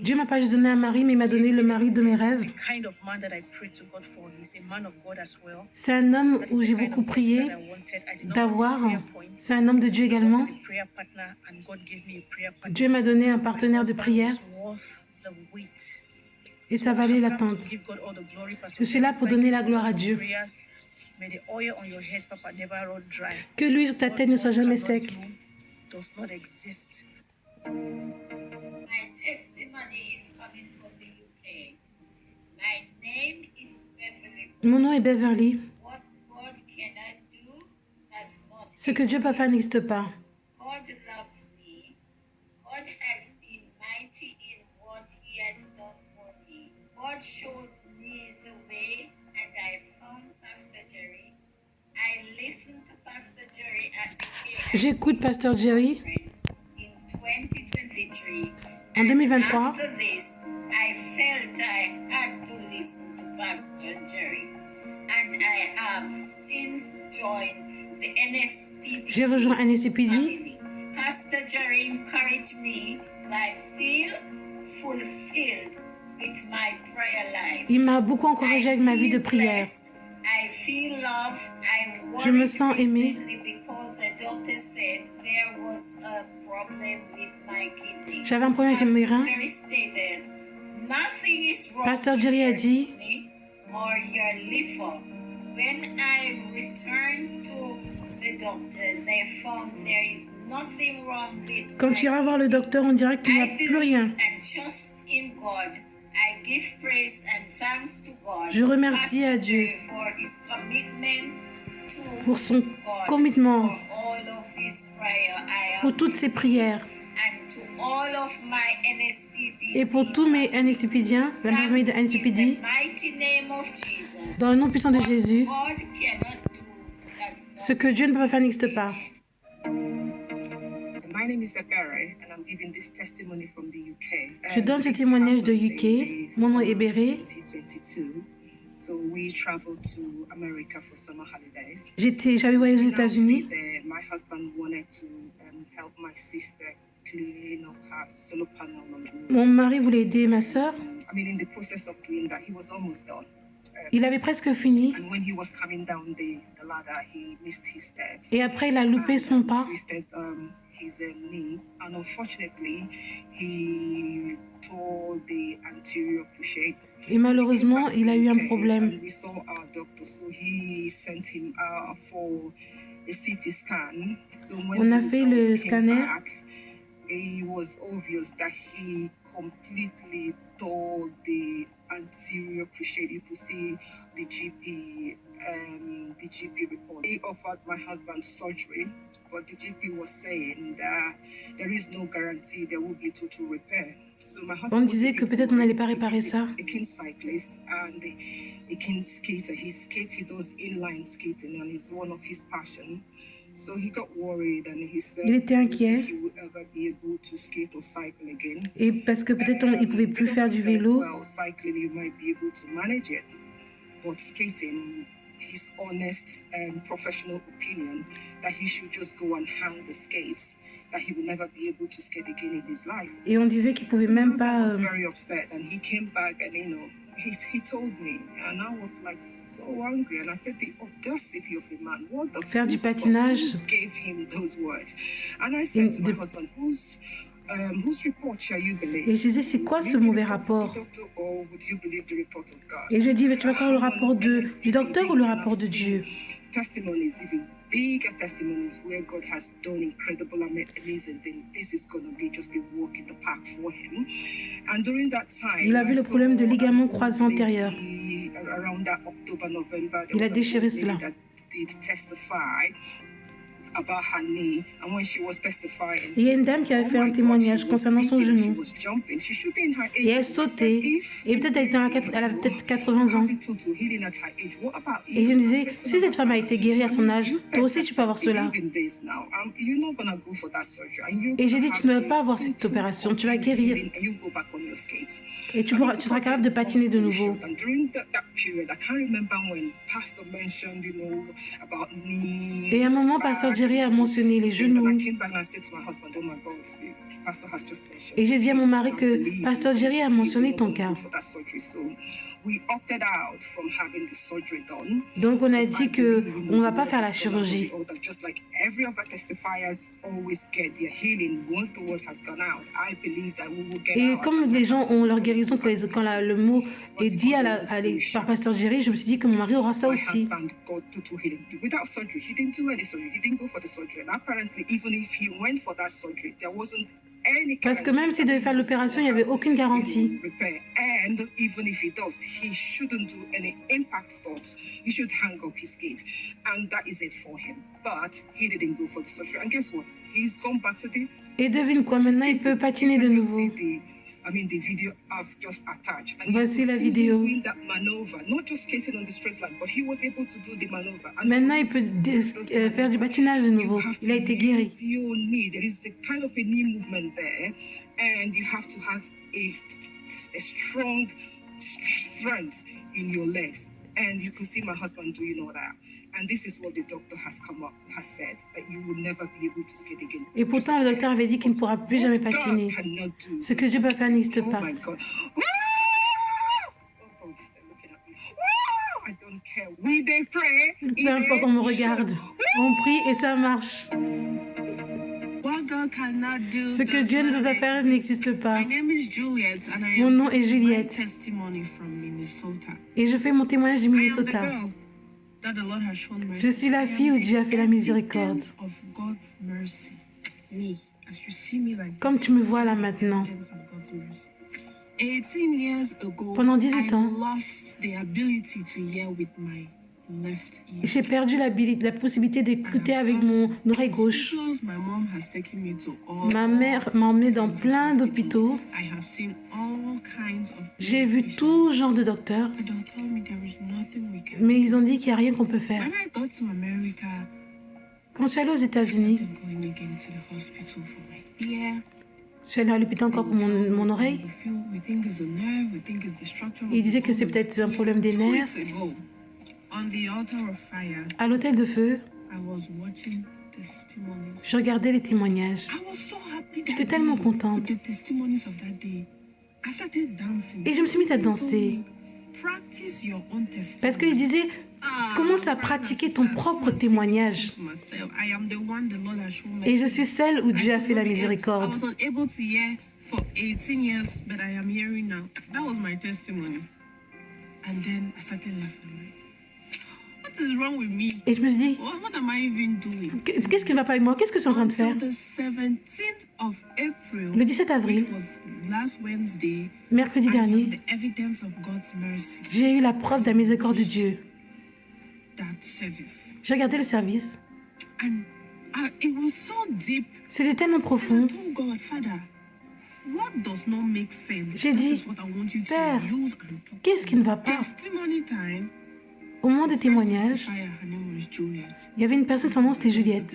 Dieu m'a pas juste donné un mari, mais il m'a donné le mari de mes rêves. C'est un homme où j'ai beaucoup prié d'avoir. C'est un homme de Dieu également. Dieu m'a donné un partenaire de prière. Et ça valait l'attente. Je suis là pour donner la gloire à Dieu. Que l'huile sur ta tête ne soit jamais sec. Does not exist. My testimony is coming from the UK. My name is Beverly. Mon nom est Beverly. What God cannot do does not exist. Ce que Dieu peut faire n'existe pas. God loves me. God has been mighty in what He has done for me. God showed me the way, and I found Pastor Jerry J'écoute Pasteur Jerry. In 2023, En 2023, after this, I felt I had to listen to Pastor Jerry, and I have since joined the NSPP j'ai rejoint NSPD. family. Pastor Jerry encouraged me. I feel fulfilled with my prayer life. Il m'a beaucoup encouragé avec ma vie de prière. I feel love. I Je me sens aimée. because the doctor said there was a problem with my kidney. J'avais un problème avec mes reins. Jerry stated, nothing is wrong Pasteur with Jerry a your dit, kidney or your liver. When I returned to the doctor, they found there is nothing wrong with quand tu iras voir le docteur, on dira qu'il n'y a I plus believe rien. and trust in God. I give praise and thanks to God. Je remercie à Pastor Dieu Jerry for his commitment to pour son God, commitment, for all of his prayer. I pour have toutes ses prières and to all of my NSPP et pour tous mes NSPDiens, la famille de in NSPD, the mighty name of Jesus. dans le nom puissant de Jésus, God cannot do does ce que Dieu ne peut pas faire n'existe pas. My name is Ebere, and I'm giving this testimony from the UK. Je donne ce This témoignage de happened UK. in Mon nom est summer Ebere. 2022. So we traveled to America for summer holidays. J'avais voyagé aux When I stayed États-Unis. there, my husband wanted to help my sister clean up her solar panel on the roof. Mon mari voulait aider ma sœur. I mean, in the process of doing that, he was almost done. Il avait presque fini. And when he was coming down the ladder, he missed his steps. Et après, il a loupé son pas. Twisted his knee, and unfortunately, he tore the anterior cruciate. Et malheureusement, il a eu un problème. And we saw our doctor, so he sent him for a CT scan. So when On a the fait results le came scanner. back, it was obvious that he completely tore the anterior cruciate. You could see the GP report. He offered my husband surgery, but the GP was saying that there is no guarantee there will be total repair. So my On husband was disait a que bit peut-être on n'allait pas worried. réparer He's ça. a keen cyclist and a keen skater. He does inline skating, and it's one of his passion. So he got worried and he said Il était inquiet. he would ever be able to skate or cycle again. Et parce que peut-être il pouvait plus The faire doctor du said, vélo. well, cycling you might be able to manage it, but skating, his honest and professional opinion that he should just go and hang the skates, that he will never be able to skate again in his life. Et on disait qu'il pouvait So my même husband pas. was very upset, and he came back and he told me, and I was like so angry, and I said, the audacity of a man, what the Faire du fuck, patinage. who gave him those words? And I said to my de- husband, whose report shall you believe? Et je disais, c'est quoi ce Believe the mauvais report of rapport? the doctor, or would you believe the report of God? Et je dis, tu vas croire le rapport du docteur ou le rapport de Dieu? Testimonies, even bigger testimonies where God has done incredible, amazing things. This is going to be just a walk in the park for him. And during that time, Il avait I le saw problème de ligament an croisé old antérieur. lady around that October, November. Il a There was an déchiré old lady cela. that did testify about her knee, and when she was testifying, Et il y a une dame qui avait fait un témoignage concernant son genou. Et elle sautait. Et peut-être elle avait peut-être 80 ans. Et je me disais, si cette femme a été guérie à son âge, toi aussi tu peux avoir cela. Et j'ai dit, tu ne vas pas avoir cette opération, tu vas guérir. Et tu seras capable de patiner de nouveau. Et à un moment, Pasteur Jerry a mentionné les genoux. Et j'ai dit à mon mari que Pasteur Jerry a mentionné ton cas. Donc on a dit qu'on ne va pas faire la chirurgie. Et comme les gens ont leur guérison quand le mot est dit par Pasteur Jerry, je me suis dit que mon mari aura ça aussi. Parce que même s'il devait faire l'opération, il n'y avait aucune garantie. Et devine quoi, maintenant il peut patiner de nouveau. I mean, the video I've just attached. And Voici you la will see him vidéo. doing that maneuver, not just skating on the straight line, but he was able to do the maneuver. And Maintenant, for il you peut to do this faire du maneuver, patinage de you nouveau. have Il a to été guéri. use your knee. There is the kind of a knee movement there, and you have to have a strong strength in your legs. And you could see my husband doing all that. And this is what the doctor has said, that you will never be able to skate again. Et pourtant, le docteur avait dit qu'il ne pourra plus jamais patiner. Ce que Dieu peut faire n'existe pas. Oh my God. Oh God, they're looking at me. I don't care. We they pray. Peu importe, on me regarde. On prie et ça marche. Ce que Dieu ne peut pas faire n'existe pas. Mon nom est Juliette. Et je fais mon témoignage du Minnesota. Je suis la fille où Dieu a fait la miséricorde. Comme tu me vois là maintenant. Pendant 18 ans, j'ai perdu la possibilité d'écouter avec mon oreille gauche. Ma mère m'a emmenée dans plein d'hôpitaux. J'ai vu tout genre de docteurs. Mais ils ont dit qu'il n'y a rien qu'on peut faire. Quand je suis allée aux États-Unis, je suis allée à l'hôpital encore pour mon oreille. Ils disaient que c'est peut-être un problème des nerfs. À l'hôtel de feu, je regardais les témoignages. J'étais tellement contente. Et je me suis mise à danser. Parce qu'ils disaient, commence à pratiquer ton propre témoignage. Et je suis celle où Dieu a fait la miséricorde. Et je me suis dit, qu'est-ce qui ne va pas avec moi? Qu'est-ce que je suis en train de faire? Le 17 avril, mercredi dernier, j'ai eu la preuve de la miséricorde de Dieu. J'ai regardé le service. C'était tellement profond. J'ai dit, Père, qu'est-ce qui ne va pas? Au moment des témoignages, il y avait une personne, son nom c'était Juliette.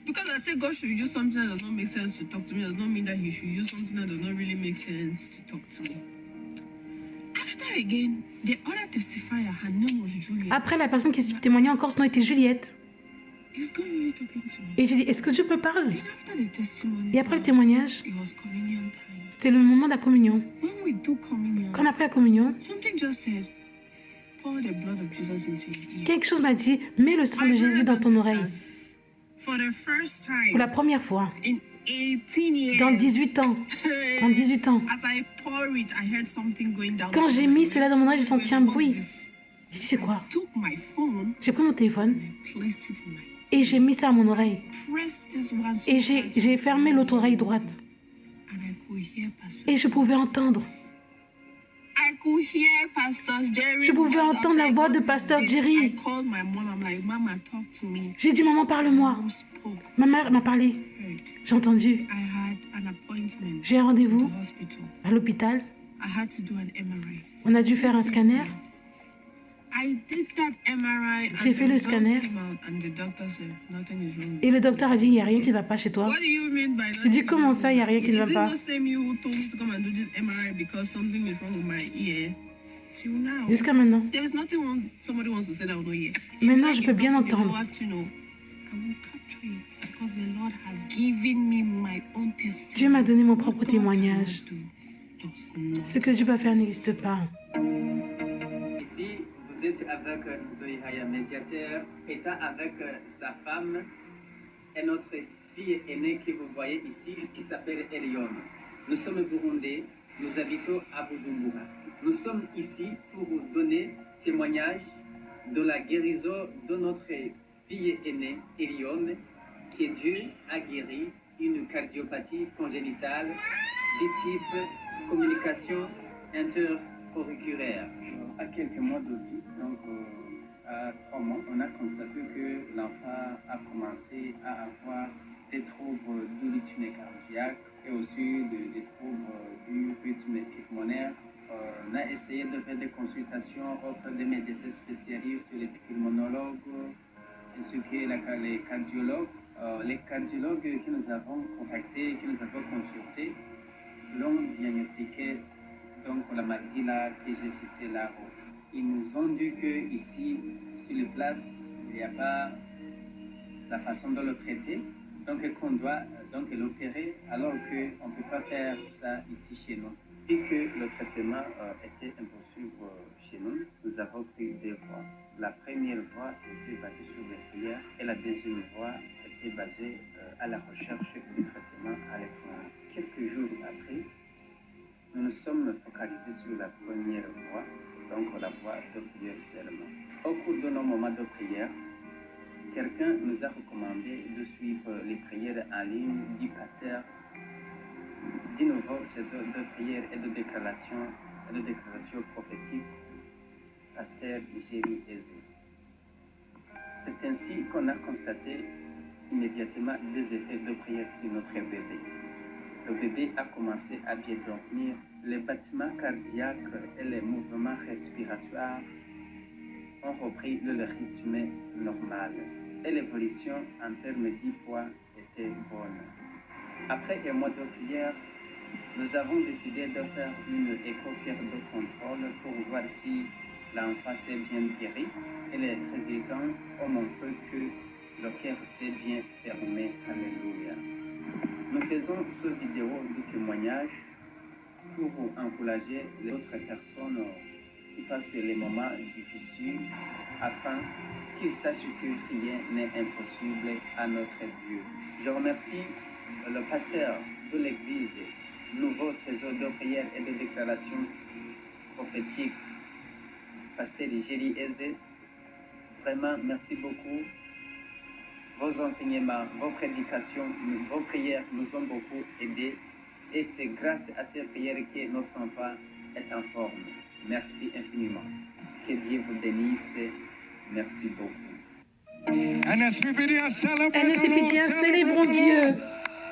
Because I say God should use something that does not make sense to talk to me does not mean that He should use something that does not really make sense to talk to me. After again, the other testifier, her name was Juliet. Après, la personne qui témoignait encore, son nom était Juliette. Is God really talking to me? Et j'ai dit, est-ce que Dieu peut parler? Then after the testimony, Et après le témoignage, it was communion time. c'était le moment de la communion. When we do communion, Quand on a pris la communion, something just said, pour the blood of Jesus into your ear. quelque chose m'a dit, mets le sang de Jésus dans ton oreille. For the first time, Pour la première fois, in 18 years, dans 18 ans. En 18 ans. As I pour it, I heard something going down. Quand j'ai mis cela dans mon oreille, j'ai senti un bruit. J'ai dit, c'est quoi? Took my phone, J'ai pris mon téléphone placed it in my et j'ai mis ça à mon oreille. pressed this one so Et hard, j'ai fermé l'autre oreille droite. and I could hear Pastor. Et je pouvais entendre. I could hear Pastor Jerry. Je pouvais entendre la voix de Pasteur Jerry. I called my mom. I'm like, Mama, talk to me. J'ai dit, maman, parle-moi. Mom spoke. Ma mère m'a parlé. Heard. J'ai entendu. I had an appointment J'ai un at rendez-vous the hospital. à l'hôpital. I had to do an MRI. On a dû faire un scanner. I did that MRI. J'ai and fait the le results scanner. came out and the doctor said nothing is wrong. Et le docteur a dit, il n'y a rien qui ne va pas chez toi. What do you mean by J'ai dit, nothing comment is ça, il n'y a rien qui ne va Is it pas? the same you who told me to come and do this MRI because something is wrong with my ear? Till now. Jusqu'à maintenant. There is nothing somebody wants to say that I will not hear. Maintenant, je peux bien You entendre. know what to know. Can we capture it? Because the Lord has given me my own testimony. Dieu m'a donné mon propre What God témoignage. cannot do does not. Ce que Dieu va faire n'existe pas. Ici, vous êtes avec Zoé Haya, médiateur, étant avec sa femme et notre fille aînée que vous voyez ici, qui s'appelle Elion. Nous sommes burundais, nous habitons à Bujumbura. Nous sommes ici pour vous donner témoignage de la guérison de notre fille aînée, Elion, que Dieu a guéri une cardiopathie congénitale du type communication interauriculaire. À quelques mois de vie, donc à 3 mois, on a constaté que l'enfant a commencé à avoir des troubles du rythme cardiaque et aussi des troubles du rythme pulmonaire. On a essayé de faire des consultations auprès des médecins spécialistes, les pulmonologues, ainsi que les cardiologues. Les cardiologues que nous avons contactés, que nous avons consultés, l'ont diagnostiqué donc la maladie là que j'ai citée là. Ils nous ont dit que ici, sur les places, il n'y a pas la façon de le traiter, donc qu'on doit donc l'opérer, alors qu'on ne peut pas faire ça ici chez nous. Et que le traitement était impossible chez nous, nous avons pris deux voies. La première voie était basée sur les prières et la deuxième voie était basée à la recherche du traitement à l'étranger. Quelques jours après, nous nous sommes focalisés sur la première voie, donc la voie de prière seulement. Au cours de nos moments de prière, quelqu'un nous a recommandé de suivre les prières en ligne du pasteur du nouveau saison de prière et de déclaration prophétique, pasteur Jerry Eze. C'est ainsi qu'on a constaté immédiatement des effets de prière sur notre bébé. Le bébé a commencé à bien dormir, les battements cardiaques et les mouvements respiratoires ont repris le rythme normal et l'évolution en termes du poids était bonne. Après un mois de prière, nous avons décidé de faire une écho-pierre de contrôle pour voir si l'enfant s'est bien guéri et les résultats ont montré que le cœur s'est bien fermé. Alléluia. Nous faisons cette vidéo de témoignage pour encourager les autres personnes qui passent les moments difficiles afin qu'ils sachent que rien n'est impossible à notre Dieu. Je remercie le pasteur de l'église, nouveau saison de prière et de déclaration prophétique, pasteur Jerry Eze. Vraiment, merci beaucoup. Vos enseignements, vos prédications, vos prières nous ont beaucoup aidés. Et c'est grâce à ces prières que notre enfant est en forme. Merci infiniment. Que Dieu vous bénisse. Merci beaucoup. And as we begin, Et celebrate nous, the c'est Lord, bien, celebrate célébrons the Dieu. Lord.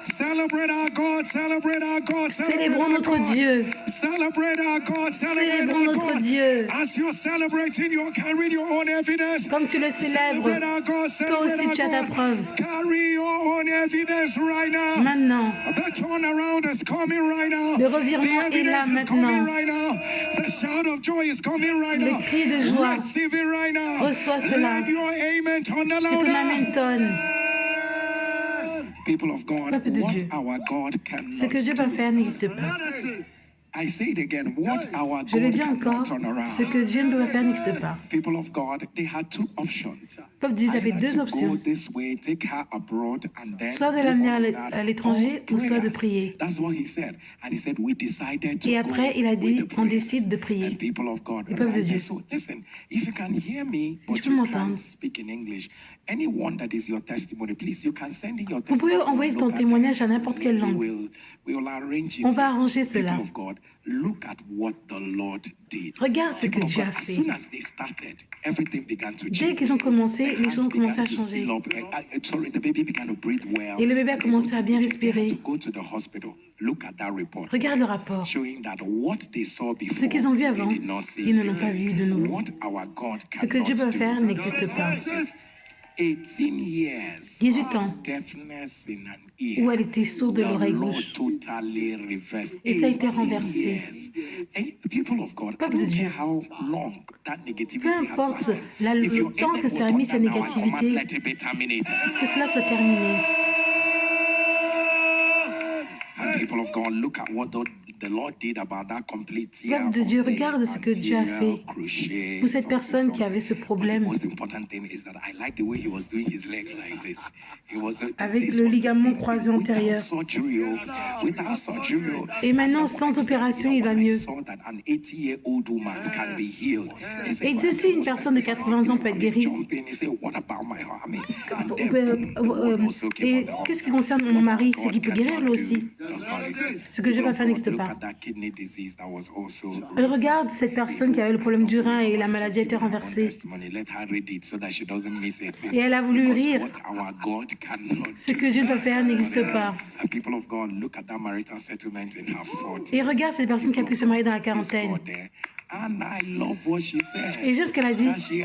Celebrate our God, celebrate our God, celebrate Célébrons our notre God. Dieu. Celebrate our God, celebrate Célébrons our notre God. Dieu. As you're celebrating, you're carrying your own evidence. Comme tu le célèbres, Celebrate our God, toi celebrate aussi our tu as ta God. preuve. Carry your own evidence right now. Maintenant, The turnaround is coming right now. le revirement The est là evidence is coming maintenant. right now. The shout of joy is coming right Le now. cri de joie. Receive it right now. Reçois cela. Let your amen turn Que ton louder. amen tonne. People of God, Peuple de what Dieu. our God Ce que Dieu cannot peut faire n'existe pas. I say it again, what our Je le God dis encore, cannot turn around. ce que Dieu ne doit faire n'existe pas. People of God, they had two options. Peuple Dieu avait Either deux to go options. this way, take her abroad, and then Soit de do l'amener all of that, à l'étranger or ou soit de prayers. prier. That's what he said. And he said, we decided to Et après, il a go with dit, the on prayers. décide de prier. And people of God, Le peuple de right Dieu. there. So listen, if you can hear me, Si but tu you m'entends, can't speak in English, anyone that is your testimony, please, you can send in your vous pouvez testimony. envoyer ton Look at témoignage it. à n'importe quelle langue. We will arrange it. On va here. arranger People cela. of God, look at what the Lord did. Regarde ce que People of Dieu God, a as fait. soon as they started, everything began to Dès change. qu'ils ont commencé, The les choses ont heart commencé à began to changer. seal up. Sorry, the baby began to breathe well. Et le bébé a And they commencé à bien noticed they had respirer. to go to the hospital. Look at that report. Regarde le rapport. Showing that what they saw before, Ce qu'ils ont vu avant, they did not see ils ne it l'ont pas again. vu de nouveau. What our God Ce que Dieu cannot peut faire do. n'existe pas. 18 years 18 ans, of deafness in an où ear. elle était sourde de The l'oreille Lord gauche. totally reversed. Et ça a été 18 renversé. years. And people of God, I Peuple de don't Dieu. care how long that Peu negativity has importe lasted. If le your temps amen que ça a will mis, turn cette now, I command, négativité, let it be terminated. que cela soit terminé. And people of God, look at what the Lord did about that complete year. Peuple de Dieu, regarde ce que Dieu a fait pour cette personne qui avait ce problème. The most important thing is that I like the way he was doing his leg like this. Avec this le was the ligament same croisé without antérieur. surgery, without surgery. Et maintenant, sans opération, il va mieux. Saw that an 80-year-old woman can be healed. He said, Et "But ceci, une personne de 80 ans peut être guérie. jumping." He said, "What about my heart?" I mean, and then boom, the word also came Et on the qu'est-ce qui altar. concerne mon mari, c'est God qu'il peut guérir lui cannot aussi. do does not exist. Ce que Dieu va faire n'existe Look pas. rein. Elle regarde cette personne qui avait le problème du rein et la maladie a été renversée. Et elle a voulu rire. Ce que Dieu peut faire n'existe pas. Et regarde cette personne qui a pu se marier dans la quarantaine. Et j'aime ce qu'elle a dit. Et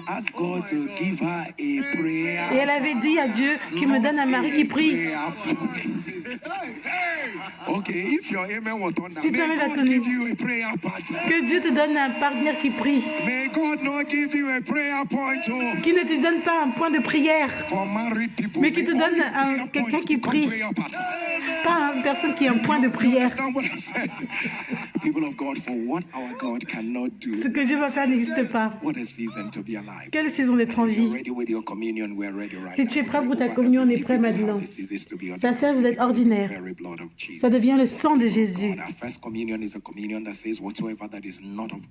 elle avait dit à Dieu qu'il me donne un mari qui prie. Si tu avais la tenue, que Dieu te donne un partenaire qui prie. Qui ne te donne pas un point de prière, mais qui te donne quelqu'un qui prie. Pas une personne qui a un point de prière. Ce que Dieu va faire n'existe pas. Quelle saison d'être en vie? Si tu es prêt pour ta communion, on est prêt maintenant. Ça cesse d'être ordinaire. Ça devient le sang de Jésus.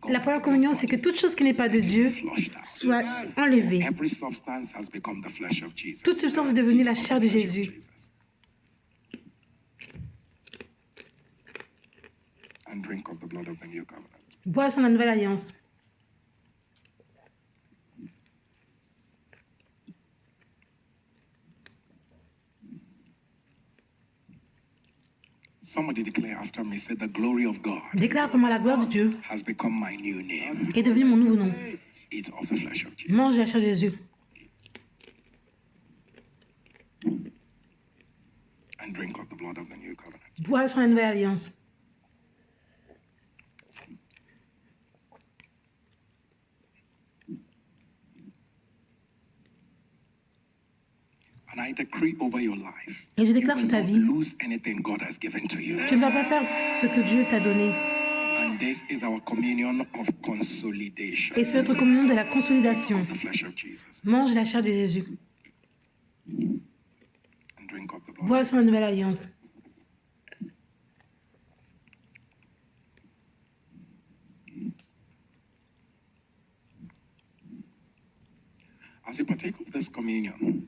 La première communion, c'est que toute chose qui n'est pas de Dieu soit enlevée. Toute substance est devenue la chair de Jésus. Bois sur la nouvelle alliance. Déclare comment la gloire de Dieu est devenue mon nouveau nom. Mange la chair de Jésus. Bois sur la nouvelle alliance. Et je déclare sur ta vie, tu ne vas pas perdre ce que Dieu t'a donné. Et c'est notre communion de la consolidation. Mange la chair de Jésus. Bois sur la nouvelle alliance. As you partake of this communion,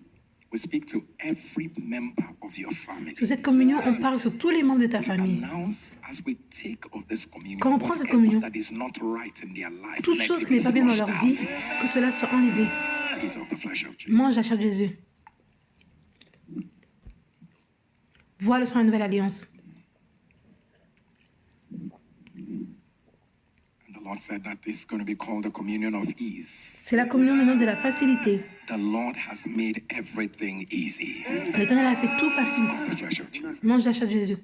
we speak to every member of your family. Sur cette communion, on parle sur tous les membres de ta famille. Quand on prend cette communion, toute chose qui n'est pas bien dans leur vie, que cela soit enlevé. Mange la chair de Jésus. Vois le sang de la nouvelle alliance. C'est la communion maintenant de la facilité. L'Éternel a fait tout facile. Mange la chair de Jésus.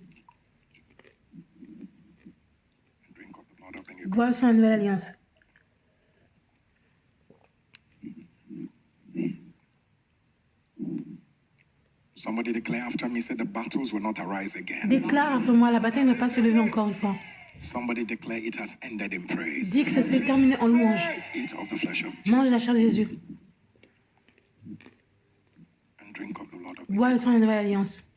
Bois le sang de la nouvelle alliance. Déclare après moi, la bataille ne va pas se lever encore une fois. Dis que ça s'est terminé en louange. Mange la chair de Jésus. Bois le sang de la nouvelle alliance.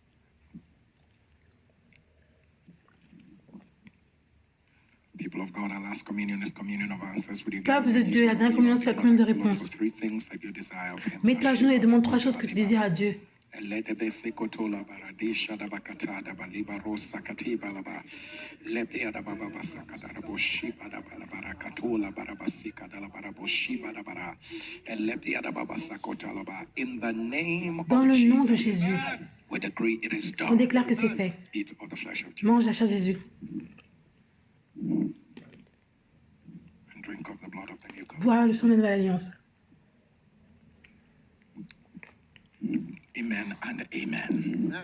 Peuple de Dieu, la dernière communion, c'est la communion de réponse. Mets-toi à genoux et demande 3 choses que tu désires à Dieu. Dans le nom de Jésus, on déclare que c'est fait. Mange la chair de Jésus. Bois le sang de la nouvelle alliance. Amen and amen.